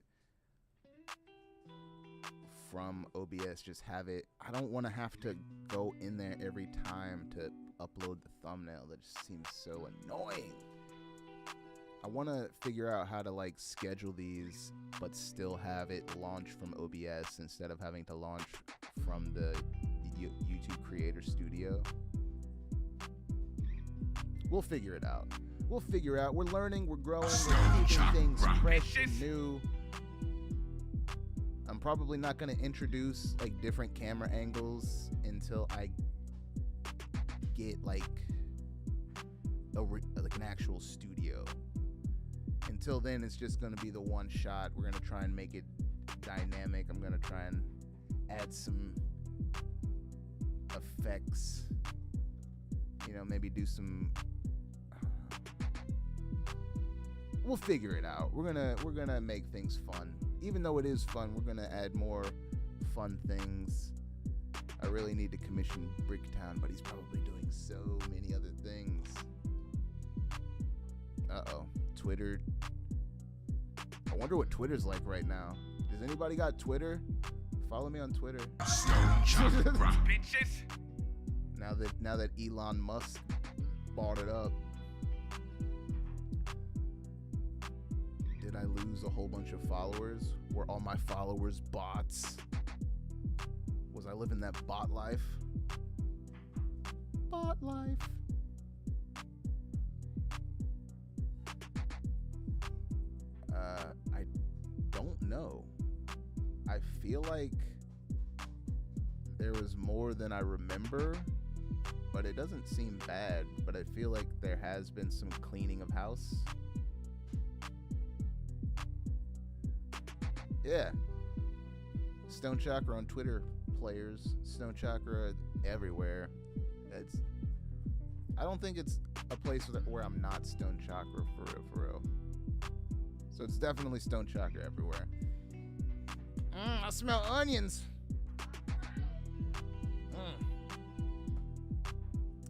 from OBS. Just have it. I don't want to have to go in there every time to upload the thumbnail. That just seems so annoying. I want to figure out how to like schedule these but still have it launch from OBS instead of having to launch from the YouTube Creator Studio. We'll figure it out. We'll figure out. We're learning, we're growing, we're keeping things fresh and new. I'm probably not going to introduce like different camera angles until I get like an actual studio. Until then, it's just going to be the one shot. We're going to try and make it dynamic. I'm going to try and add some effects. You know, maybe do some. We'll figure it out. We're gonna make things fun. Even though it is fun, we're gonna add more fun things. I really need to commission Bricktown, but he's probably doing so many other things. Uh-oh. Twitter. I wonder what Twitter's like right now. Does anybody got Twitter? Follow me on Twitter. Stone Chakra, bitches. Now that Elon Musk bought it up. Did I lose a whole bunch of followers? Were all my followers bots? Was I living that bot life? Bot life. I don't know. I feel like there was more than I remember, but it doesn't seem bad. But I feel like there has been some cleaning of house. Yeah. Stone Chakra on Twitter, players. Stone Chakra everywhere. I don't think it's a place where I'm not Stone Chakra for real. So it's definitely Stone Chakra everywhere. I smell onions.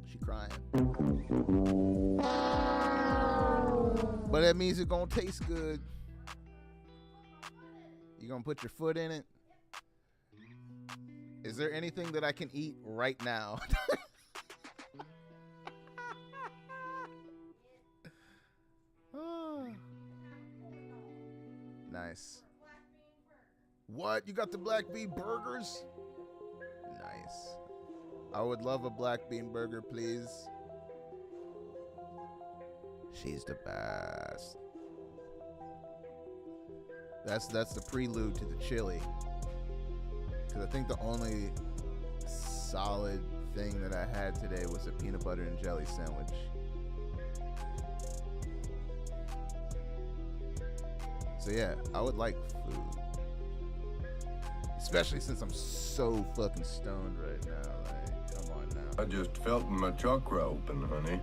She crying. But that means it's gonna taste good. You gonna put your foot in it? Is there anything that I can eat right now? Nice. What? You got the black bean burgers? Nice. I would love a black bean burger, please. She's the best. That's the prelude to the chili. Because I think the only solid thing that I had today was a peanut butter and jelly sandwich. So yeah, I would like food. Especially since I'm so fucking stoned right now. Like, come on now. I just felt my chakra open, honey.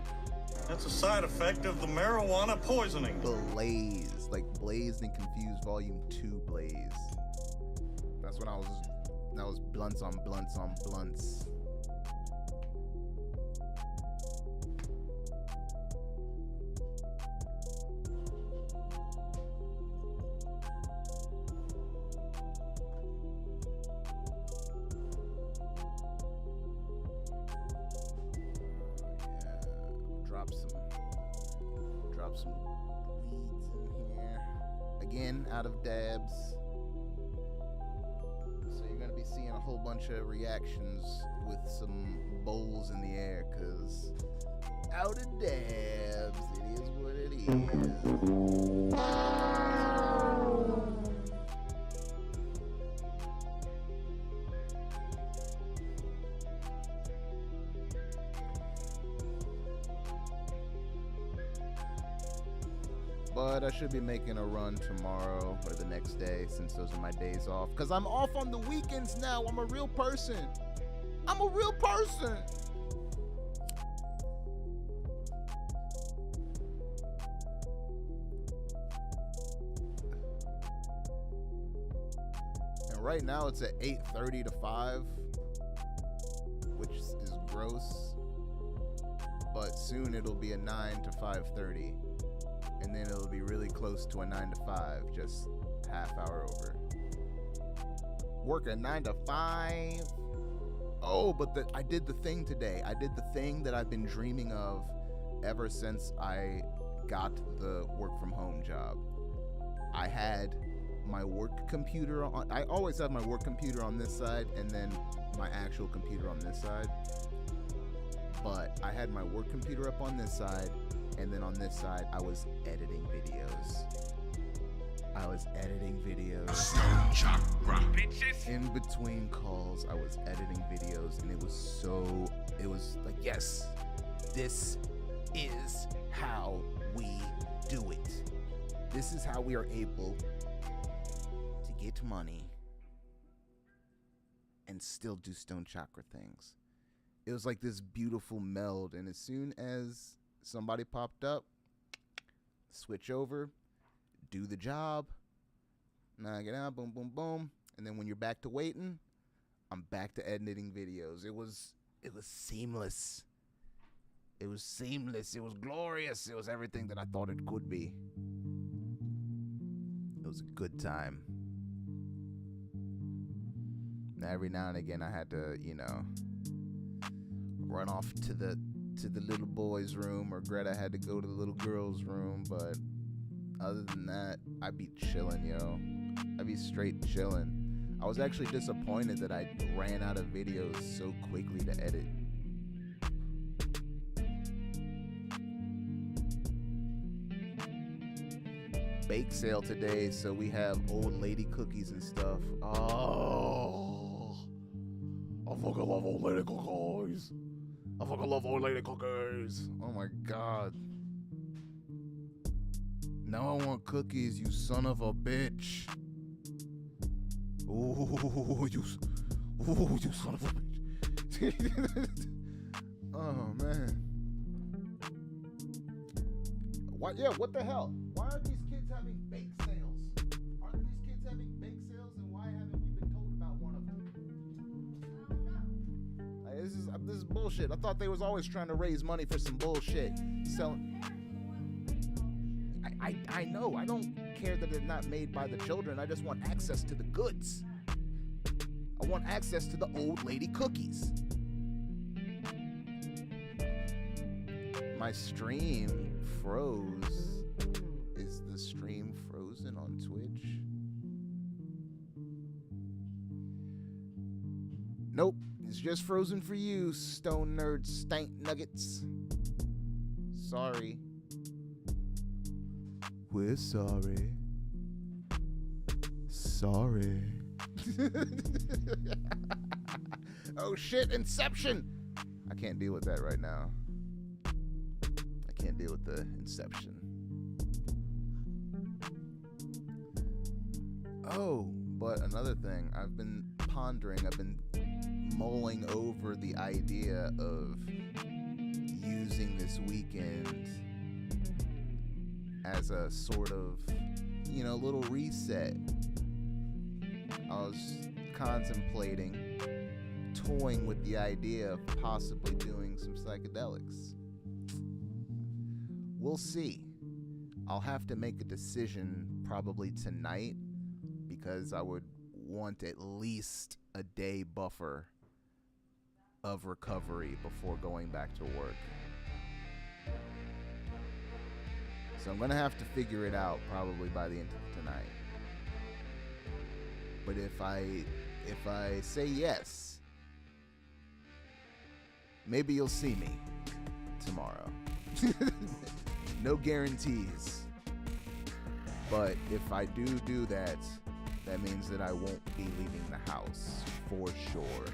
That's a side effect of the marijuana poisoning. Blaze. Like Blazed and Confused Volume 2 Blaze. That's when that was blunts on blunts on blunts. Drop some weeds in here. Again, out of dabs. So you're gonna be seeing a whole bunch of reactions with some bowls in the air, cause out of dabs, it is what it is. But I should be making a run tomorrow or the next day, since those are my days off. Because I'm off on the weekends now. I'm a real person. I'm a real person. Right now it's at 8:30 to 5, which is gross. But soon it'll be a 9 to 5:30, and then it'll be really close to a 9 to 5, just half hour over. Work a 9 to 5. Oh, but I did the thing today. I did the thing that I've been dreaming of ever since I got the work from home job. I had my work computer on. I always have my work computer on this side and then my actual computer on this side. But I had my work computer up on this side, and then on this side I was editing videos. Chakra, bitches. In between calls, I was editing videos, and it was like, yes, this is how we do it. This is how we are able to get money and still do stone chakra things. It was like this beautiful meld, and as soon as somebody popped up, switch over, do the job, knock it out, boom, boom, boom. And then when you're back to waiting, I'm back to editing videos. It was seamless. It was seamless. It was glorious. It was everything that I thought it could be. It was a good time. Now, every now and again, I had to, run off to the little boy's room, or Greta had to go to the little girl's room, but other than that, I'd be chilling, yo. I'd be straight chilling. I was actually disappointed that I ran out of videos so quickly to edit. Bake sale today, so we have old lady cookies and stuff. Oh, I fucking love old lady cookies. I fucking love old lady cookies. Oh my god. Now I want cookies, you son of a bitch. Ooh, you son of a bitch. Oh man. What? Yeah, what the hell? Why are these kids having bake sales? Aren't these kids having bake sales, and why haven't we been told about one of them? Like, this is bullshit. I thought they was always trying to raise money for some bullshit. Selling. I know. I don't care that they're not made by the children. I just want access to the goods. I want access to the old lady cookies. My stream froze. Is the stream frozen on Twitch? Nope. It's just frozen for you, stone nerd stank nuggets. Sorry. We're sorry. Sorry. Oh shit, Inception! I can't deal with that right now. I can't deal with the Inception. Oh, but another thing, I've been mulling over the idea of using this weekend as a sort of, little reset. I was contemplating toying with the idea of possibly doing some psychedelics. We'll see. I'll have to make a decision probably tonight, because I would want at least a day buffer of recovery before going back to work. So I'm gonna have to figure it out probably by the end of tonight. But if I say yes, maybe you'll see me tomorrow. No guarantees. But if I do that, that means that I won't be leaving the house for sure.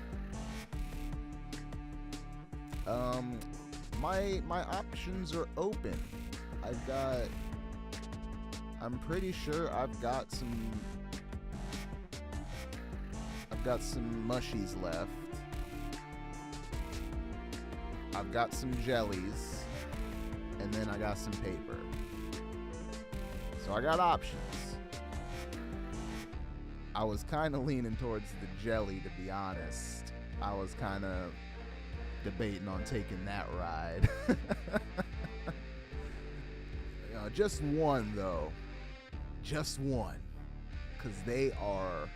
My options are open. I'm pretty sure I've got some mushies left. I've got some jellies, and then I got some paper. So I got options. I was kind of leaning towards the jelly, to be honest. I was kind of debating on taking that ride. Just one, though. Just one. Because they are...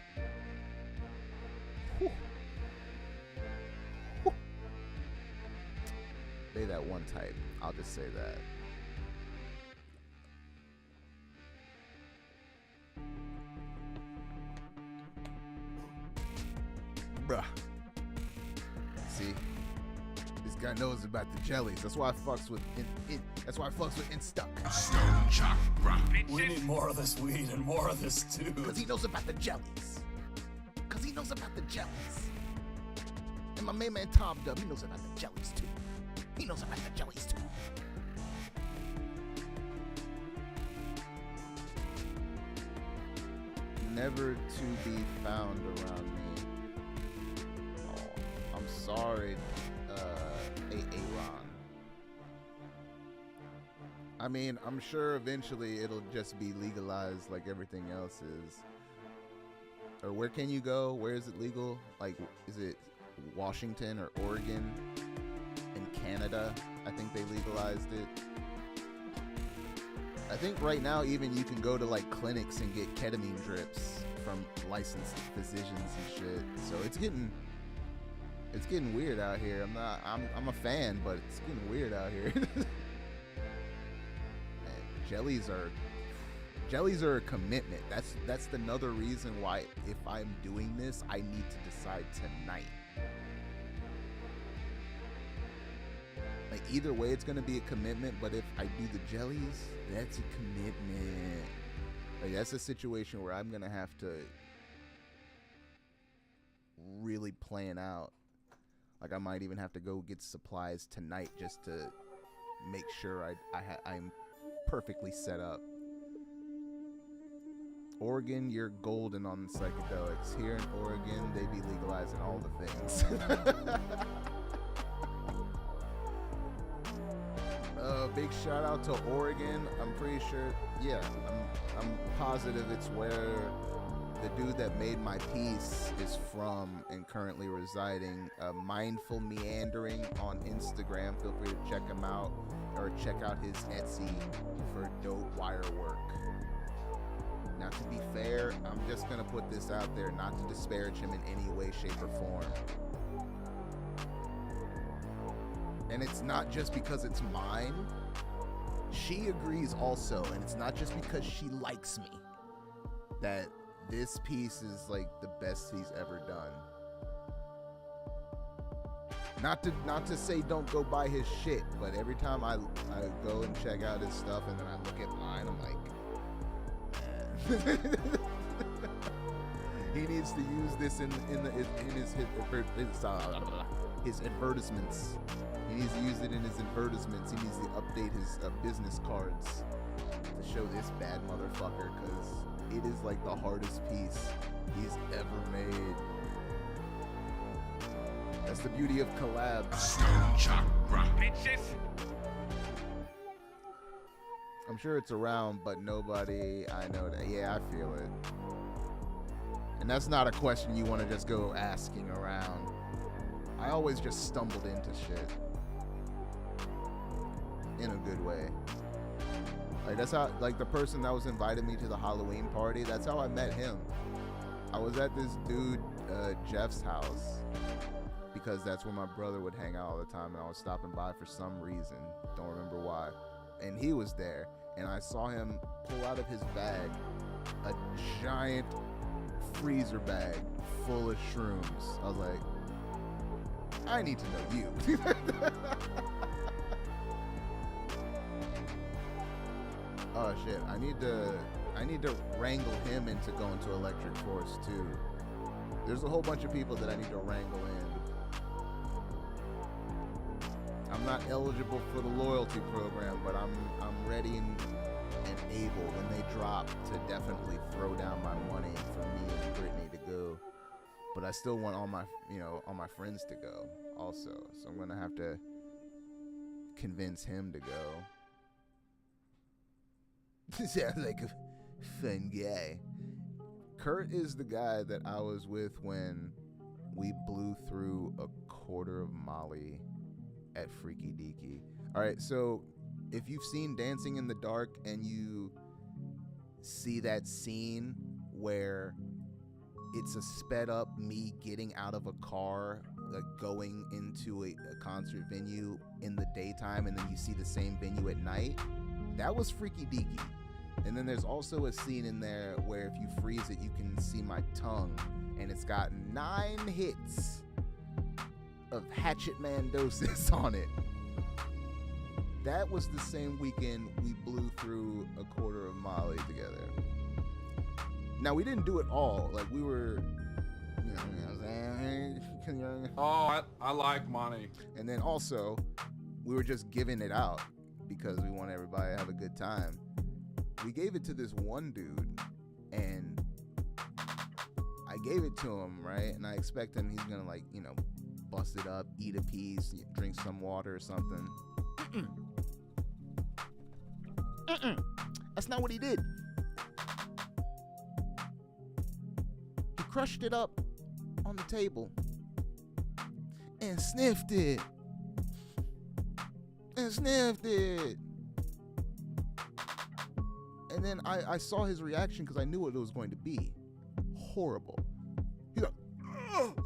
Whew. Whew. They that one type. I'll just say that. Bruh. See? This guy knows about the jellies. That's why I fucks with that's why I fucks with Instuck. Stone Chakra. We need more of this weed and more of this too. Cause he knows about the jellies. Cause he knows about the jellies. And my main man Tom Dub, he knows about the jellies too. He knows about the jellies too. Never to be found around me. Oh, I'm sorry, Aaron. I mean, I'm sure eventually it'll just be legalized like everything else is. Or where can you go? Where is it legal? Like, is it Washington or Oregon? In Canada, I think they legalized it. I think right now even you can go to like clinics and get ketamine drips from licensed physicians and shit. So it's getting weird out here. I'm a fan, but it's getting weird out here. Man, jellies are a commitment. That's another reason why if I'm doing this, I need to decide tonight. Like either way, it's gonna be a commitment. But if I do the jellies, that's a commitment. Like that's a situation where I'm gonna have to really plan out. Like I might even have to go get supplies tonight just to make sure I'm perfectly set up. Oregon, you're golden on psychedelics. Here in Oregon, they be legalizing all the things. Big shout out to Oregon. I'm pretty sure, yeah, I'm positive it's where the dude that made my piece is from and currently residing. Mindful Meandering on Instagram. Feel free to check him out or check out his Etsy for dope wire work. Now, to be fair, I'm just gonna put this out there, not to disparage him in any way, shape, or form. And it's not just because it's mine. She agrees also, and it's not just because she likes me, that this piece is like the best he's ever done. Not to say don't go buy his shit, but every time I go and check out his stuff and then I look at mine, I'm like, man. He needs to use this in his advertisements. He needs to use it in his advertisements. He needs to update his business cards to show this bad motherfucker, because it is like the hardest piece he's ever made. That's the beauty of collabs. Stone Chakra. Bitches. I'm sure it's around, but nobody I know that. Yeah, I feel it. And that's not a question you want to just go asking around. I always just stumbled into shit. In a good way. Like that's how, like the person that was invited me to the Halloween party, that's how I met him. I was at this dude, Jeff's house, because that's where my brother would hang out all the time, and I was stopping by for some reason. Don't remember why. And he was there, and I saw him pull out of his bag a giant freezer bag full of shrooms. I was like, I need to know you. Oh shit, I need to wrangle him into going to Electric Force too. There's a whole bunch of people that I need to wrangle in. I'm not eligible for the loyalty program, but I'm ready and able when they drop to definitely throw down my money for me and Brittany to go. But I still want all my friends to go also. So I'm gonna have to convince him to go. Sounds like a fun guy. Kurt is the guy that I was with when we blew through a quarter of Molly at Freaky Deaky. All right, so if you've seen Dancing in the Dark and you see that scene where it's a sped up me getting out of a car, like going into a concert venue in the daytime, and then you see the same venue at night, that was Freaky Deaky. And then there's also a scene in there where if you freeze it, you can see my tongue, and it's got 9 hits of Hatchet Mandosis on it. That was the same weekend we blew through a quarter of Molly together. Now, we didn't do it all. Like, we were, you know what I'm saying? Oh, I like money. And then also, we were just giving it out because we want everybody to have a good time. We gave it to this one dude, and I gave it to him, right? And I expect him, he's gonna, like, you know, bust it up, eat a piece, drink some water or something. That's not what he did. He crushed it up on the table and sniffed it. And then I saw his reaction because I knew what it was going to be. Horrible. He's like, ugh!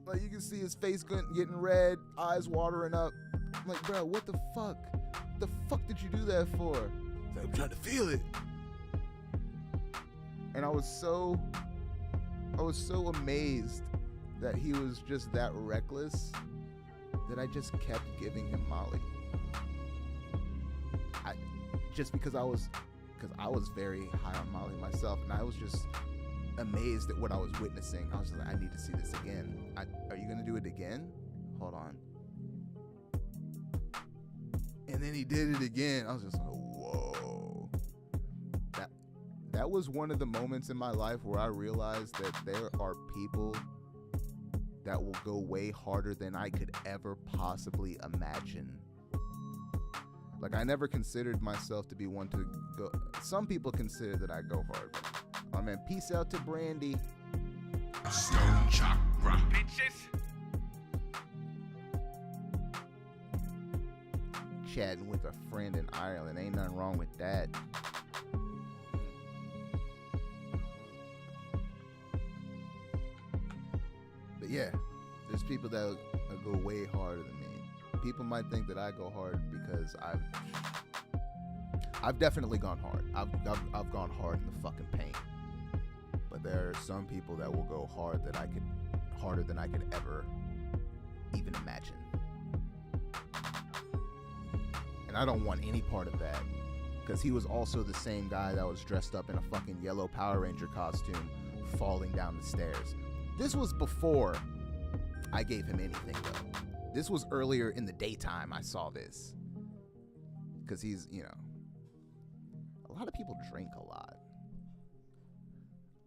Like, you can see his face getting red, eyes watering up. I'm like, bro, what the fuck? The fuck did you do that for? He's like, I'm trying to feel it. And I was so amazed that he was just that reckless that I just kept giving him Molly. Because I was very high on Molly myself, and I was just amazed at what I was witnessing. I was like, I need to see this again. Are you gonna do it again? Hold on. And then he did it again. I was just like, whoa. That was one of the moments in my life where I realized that there are people that will go way harder than I could ever possibly imagine. Like, I never considered myself to be one to go. Some people consider that I go hard. Oh man, peace out to Brandy. Stone Chakra, bitches. Chatting with a friend in Ireland. Ain't nothing wrong with that. But yeah, there's people that go way harder than me. People might think that I go hard because I've definitely gone hard. I've gone hard in the fucking paint. But there are some people that will go harder than I could ever even imagine. And I don't want any part of that, because he was also the same guy that was dressed up in a fucking yellow Power Ranger costume falling down the stairs. This was before I gave him anything, though. This was earlier in the daytime I saw this. Because he's, you know, a lot of people drink a lot.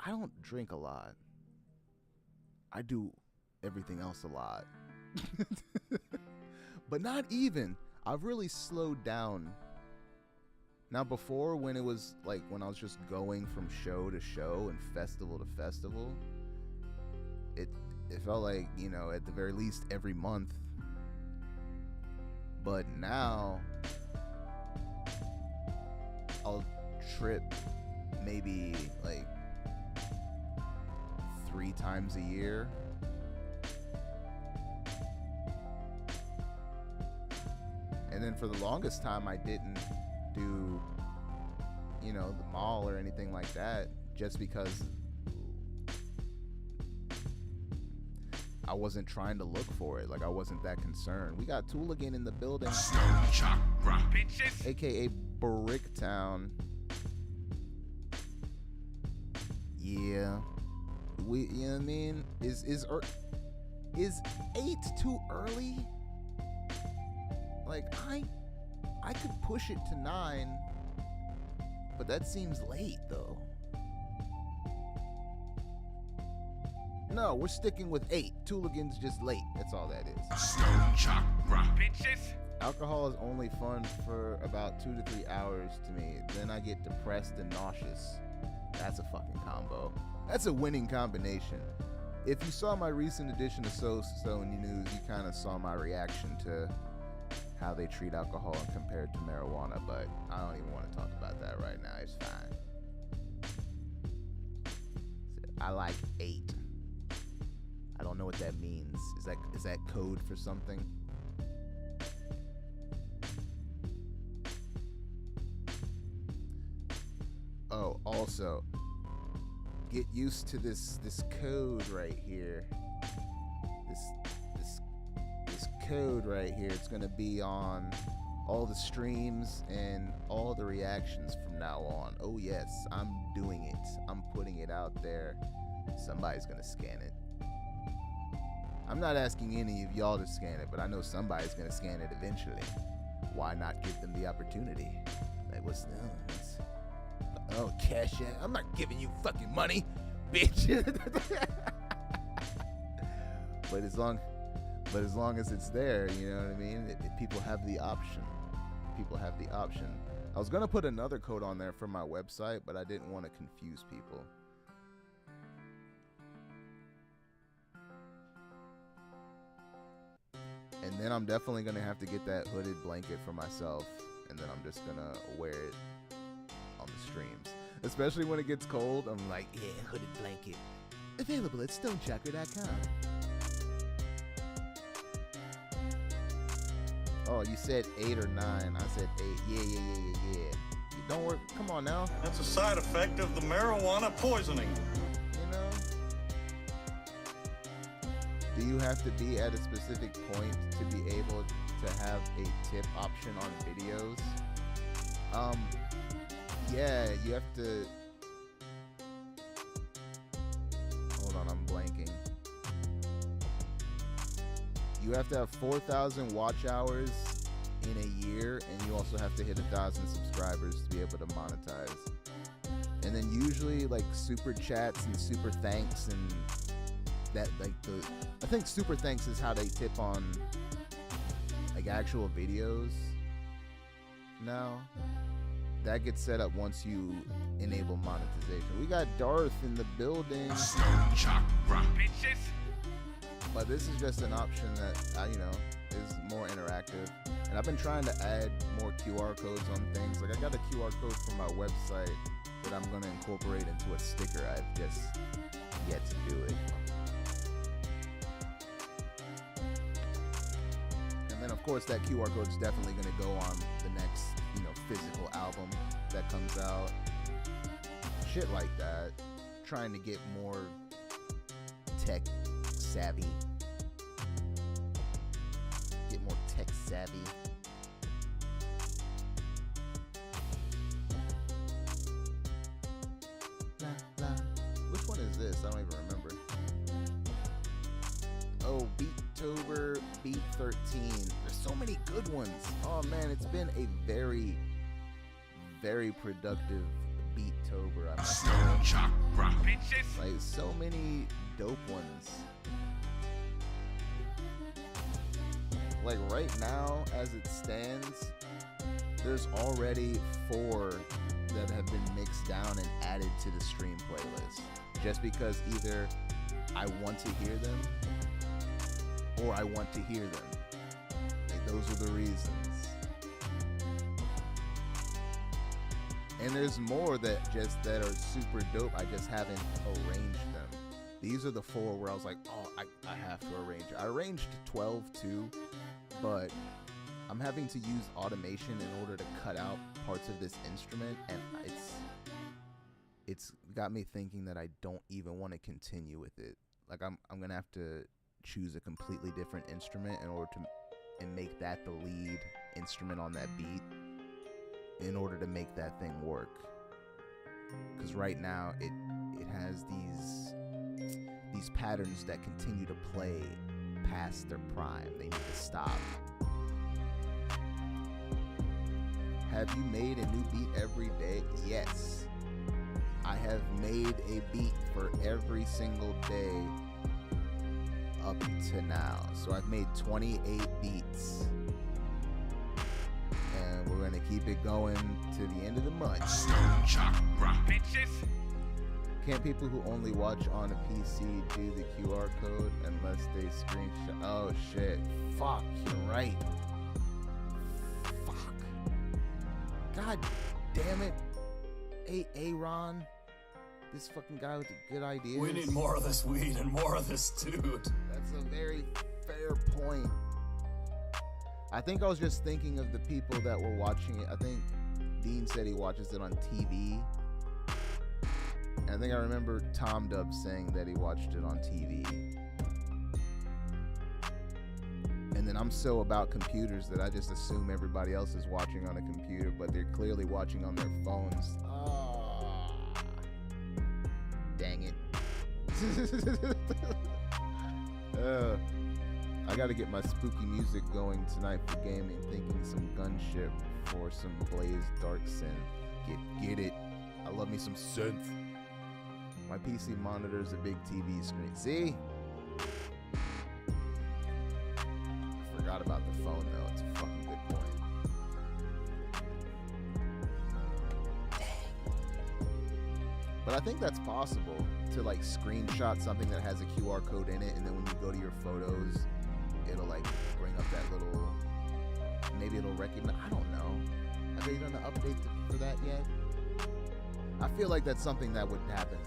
I don't drink a lot. I do everything else a lot. But not even. I've really slowed down. Now, before, when it was like when I was just going from show to show and festival to festival, it felt like, you know, at the very least every month. But now I'll trip maybe like 3 times a year. And then for the longest time I didn't do, you know, the mall or anything like that, just because I wasn't trying to look for it. Like, I wasn't that concerned. We got Tooligan in the building. Stone Chakra, bitches. AKA Bricktown. Yeah. You know what I mean? Is 8 too early? Like, I could push it to 9, but that seems late, though. No, we're sticking with 8. Tooligan's just late. That's all that is. Stone Chakra, bitches. Alcohol is only fun for about 2 to 3 hours to me. Then I get depressed and nauseous. That's a fucking combo. That's a winning combination. If you saw my recent edition of So News, you kind of saw my reaction to how they treat alcohol compared to marijuana, but I don't even want to talk about that right now. It's fine. I like 8. I don't know what that means. Is that code for something? Oh, also, get used to this code right here. This code right here. It's gonna be on all the streams and all the reactions from now on. Oh yes, I'm doing it. I'm putting it out there. Somebody's gonna scan it. I'm not asking any of y'all to scan it, but I know somebody's gonna scan it eventually. Why not give them the opportunity? Like, what's this? Oh, cash out. I'm not giving you fucking money, bitch. But as long as it's there, you know what I mean? People have the option. People have the option. I was gonna put another code on there for my website, but I didn't want to confuse people. And then I'm definitely gonna have to get that hooded blanket for myself, and then I'm just gonna wear it on the streams. Especially when it gets cold, I'm like, yeah, hooded blanket. Available at stonechakra.com. Oh, you said 8 or 9. I said 8. Yeah. Don't worry. Come on now. That's a side effect of the marijuana poisoning. You know? Do you have to be at a specific point to be able to have a tip option on videos? Yeah, you have to... Hold on, I'm blanking. You have to have 4,000 watch hours in a year, and you also have to hit 1,000 subscribers to be able to monetize. And then usually, like, super chats and super thanks and that, like, I think super thanks is how they tip on, like, actual videos now. That gets set up once you enable monetization. We got Darth in the building. Stone Chakra, bitches. But this is just an option that, is more interactive. And I've been trying to add more QR codes on things. Like, I got a QR code from my website that I'm going to incorporate into a sticker. I've just yet to do it. And then, of course, that QR code is definitely going to go on the next, physical album that comes out. Shit like that. Trying to get more tech savvy. Get more tech savvy. La, la. Which one is this? I don't even remember. Oh, Beattober, Beat 13. There's so many good ones. Oh man, it's been a very, very productive Beattober. Stone Chakra, bitches. Like, so many dope ones. Like, right now, as it stands, there's already 4 that have been mixed down and added to the stream playlist. Just because either I want to hear them or I want to hear them. Like, those are the reasons. And there's more that are super dope. I just haven't arranged them. These are the 4 where I was like, oh, I have to arrange it. I arranged 12 too, but I'm having to use automation in order to cut out parts of this instrument, and it's got me thinking that I don't even want to continue with it. Like, I'm gonna have to choose a completely different instrument in order to and make that the lead instrument on that beat in order to make that thing work. Because right now it has these patterns that continue to play past their prime. They need to stop. Have you made a new beat every day? Yes. I have made a beat for every single day up to now. So I've made 28 beats. And we're going to keep it going to the end of the month. Stone Chakra, bitches. Can't people who only watch on a PC do the QR code unless they screenshot? Oh shit. Fuck, you're right. Fuck. God damn it. Hey, Aaron. This fucking guy with the good ideas. We need more of this weed and more of this dude. That's a very fair point. I think I was just thinking of the people that were watching it. I think Dean said he watches it on TV. And I think I remember Tom Dub saying that he watched it on TV. And then I'm so about computers that I just assume everybody else is watching on a computer, but they're clearly watching on their phones. Ah, dang it. I gotta get my spooky music going tonight for gaming, thinking some gunship for some Blaze Dark Synth. Get it. I love me some synth. My PC monitor is a big TV screen. See? I forgot about the phone though. It's a fucking good point. But I think that's possible to like screenshot something that has a QR code in it, and then when you go to your photos, it'll like bring up that little. Maybe it'll recognize. I don't know. Have they done an update for that yet? I feel like that's something that would happen.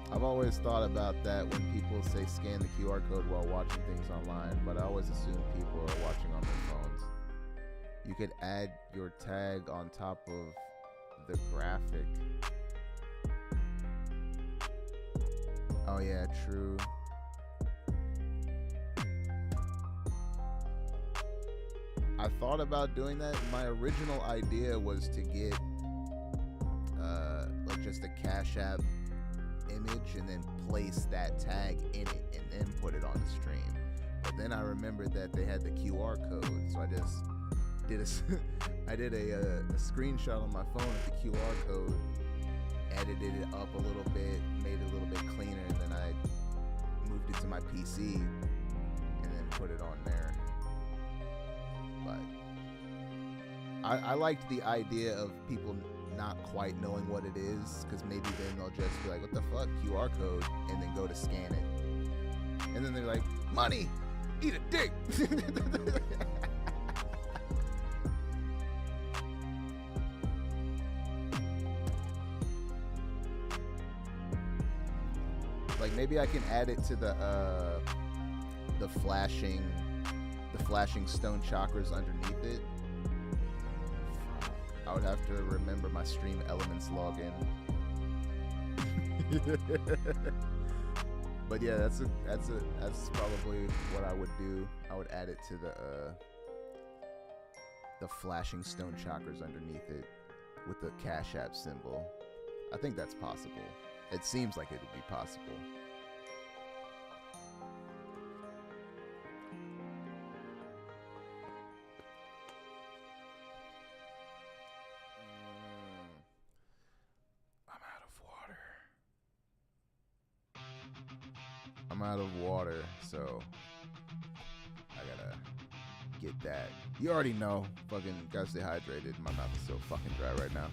I've always thought about that when people say scan the QR code while watching things online, but I always assume people are watching on their phones. You could add your tag on top of the graphic. Oh yeah, true. I thought about doing that. My original idea was to get like just a Cash App image and then place that tag in it and then put it on the stream. But then I remembered that they had the QR code, so I just did I did a screenshot on my phone of the QR code, edited it up a little bit, made it a little bit cleaner, and then I moved it to my PC and then put it on there. But I liked the idea of people not quite knowing what it is, because maybe then they'll just be like, what the fuck, QR code, and then go to scan it. And then they're like, money, eat a dick. Like maybe I can add it to the flashing stone chakras underneath it. I would have to remember my Stream Elements login. But yeah, that's probably what I would do. I would add it to the flashing stone chakras underneath it with the Cash App symbol. I think that's possible. It seems like it would be possible. I'm out of water, so I gotta get that. You already know, fucking gotta stay hydrated. My mouth is so fucking dry right now.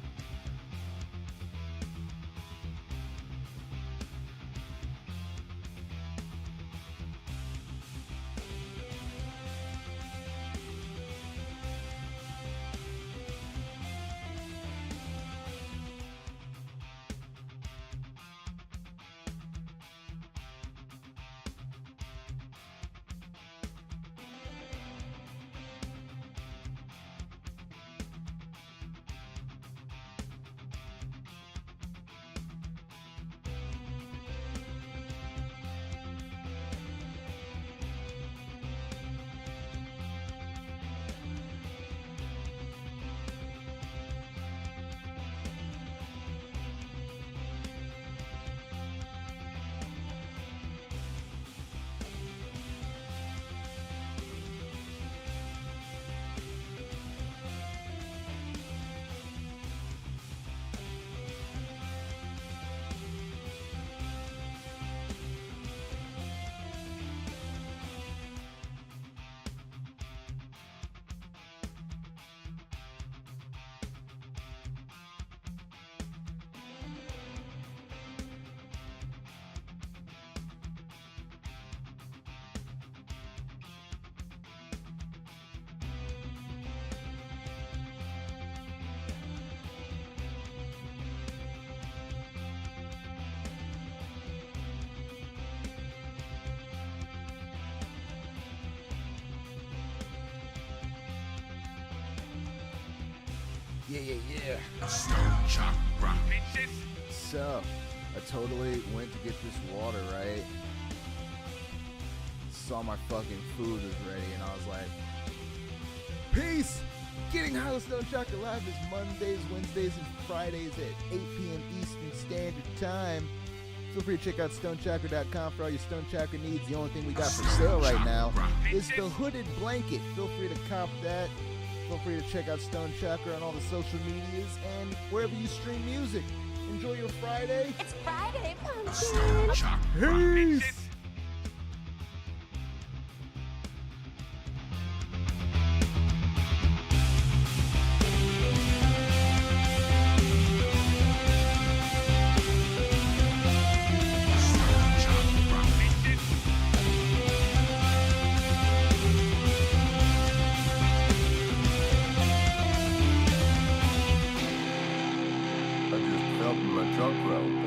Yeah. Stone Chakra. Bitches. So, I totally went to get this water, right? Saw my fucking food was ready, and I was like, peace! Getting High with Stone Chakra Live is Mondays, Wednesdays, and Fridays at 8 p.m. Eastern Standard Time. Feel free to check out StoneChakra.com for all your Stone Chakra needs. The only thing we got for sale right now is the hooded blanket. Feel free to cop that. Feel free to check out Stone Chakra on all the social medias and wherever you stream music. Enjoy your Friday. It's Friday, pumpkin. Stone Chakra. Peace! Bitches. Stone Chakra. Bitches. I just felt in my chakra.